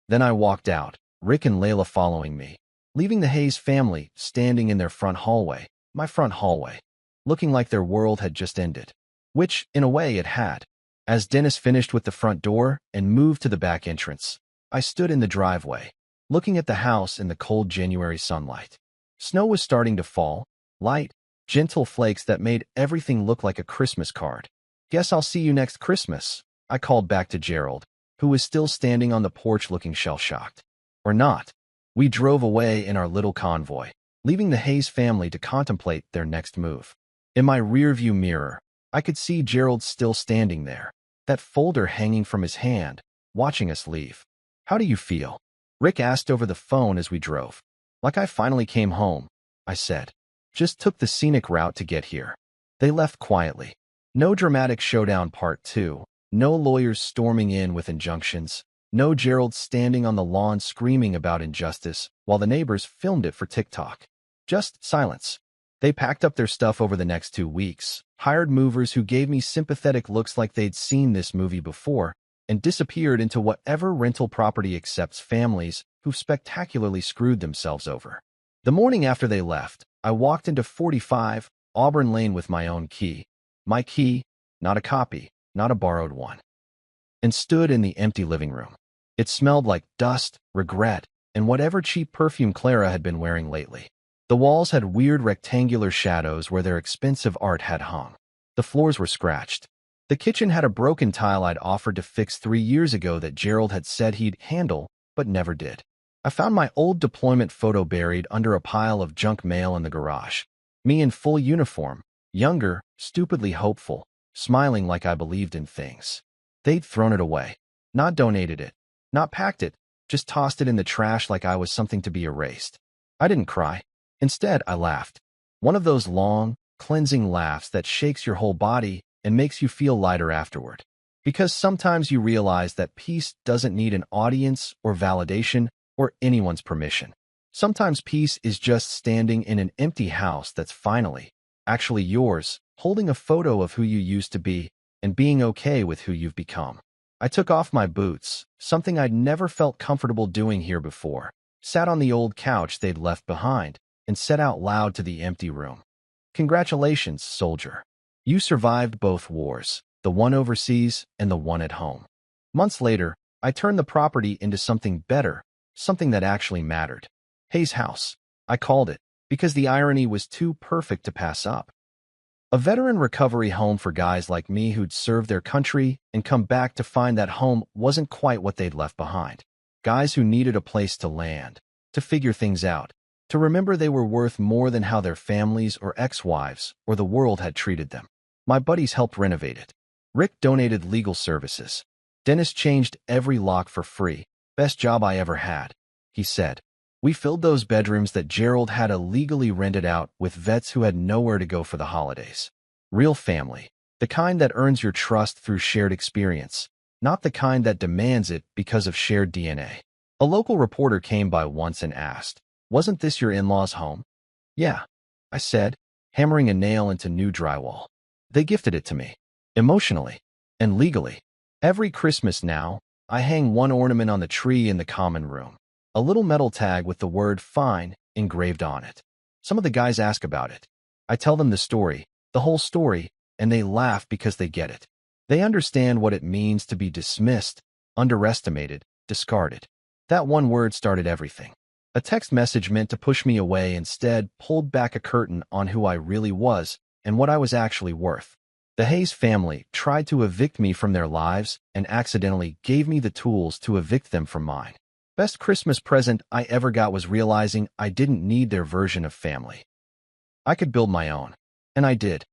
Then I walked out, Rick and Layla following me, leaving the Hayes family standing in their front hallway, my front hallway, looking like their world had just ended. Which, in a way, it had. As Dennis finished with the front door and moved to the back entrance, I stood in the driveway, looking at the house in the cold January sunlight. Snow was starting to fall, light, gentle flakes that made everything look like a Christmas card. "Guess I'll see you next Christmas," I called back to Gerald, who was still standing on the porch looking shell-shocked. Or not. We drove away in our little convoy, leaving the Hayes family to contemplate their next move. In my rearview mirror, I could see Gerald still standing there, that folder hanging from his hand, watching us leave. "How do you feel?" Rick asked over the phone as we drove. "Like I finally came home," I said. "Just took the scenic route to get here." They left quietly. No dramatic showdown part 2. No lawyers storming in with injunctions. No Gerald standing on the lawn screaming about injustice while the neighbors filmed it for TikTok. Just silence. They packed up their stuff over the next 2 weeks, hired movers who gave me sympathetic looks like they'd seen this movie before, and disappeared into whatever rental property accepts families who've spectacularly screwed themselves over. The morning after they left, I walked into 45 Auburn Lane with my own key. My key, not a copy, not a borrowed one. And stood in the empty living room. It smelled like dust, regret, and whatever cheap perfume Clara had been wearing lately. The walls had weird rectangular shadows where their expensive art had hung. The floors were scratched. The kitchen had a broken tile I'd offered to fix 3 years ago that Gerald had said he'd handle, but never did. I found my old deployment photo buried under a pile of junk mail in the garage. Me in full uniform, younger, stupidly hopeful, smiling like I believed in things. They'd thrown it away. Not donated it. Not packed it. Just tossed it in the trash like I was something to be erased. I didn't cry. Instead, I laughed. One of those long, cleansing laughs that shakes your whole body and makes you feel lighter afterward. Because sometimes you realize that peace doesn't need an audience or validation or anyone's permission. Sometimes peace is just standing in an empty house that's finally, actually yours, holding a photo of who you used to be, and being okay with who you've become. I took off my boots, something I'd never felt comfortable doing here before, sat on the old couch they'd left behind, and said out loud to the empty room, "Congratulations, soldier. You survived both wars, the one overseas and the one at home." Months later, I turned the property into something better, something that actually mattered. Hayes House, I called it, because the irony was too perfect to pass up. A veteran recovery home for guys like me who'd served their country and come back to find that home wasn't quite what they'd left behind. Guys who needed a place to land, to figure things out, to remember they were worth more than how their families or ex-wives or the world had treated them. My buddies helped renovate it. Rick donated legal services. Dennis changed every lock for free. "Best job I ever had," he said. We filled those bedrooms that Gerald had illegally rented out with vets who had nowhere to go for the holidays. Real family. The kind that earns your trust through shared experience, not the kind that demands it because of shared DNA. A local reporter came by once and asked, "Wasn't this your in-laws' home?" "Yeah," I said, hammering a nail into new drywall. "They gifted it to me. Emotionally. And legally. Every Christmas now, I hang one ornament on the tree in the common room. A little metal tag with the word 'Fine' engraved on it. Some of the guys ask about it. I tell them the story, the whole story, and they laugh because they get it. They understand what it means to be dismissed, underestimated, discarded. That one word started everything. A text message meant to push me away instead pulled back a curtain on who I really was and what I was actually worth. The Hayes family tried to evict me from their lives and accidentally gave me the tools to evict them from mine. Best Christmas present I ever got was realizing I didn't need their version of family. I could build my own. And I did.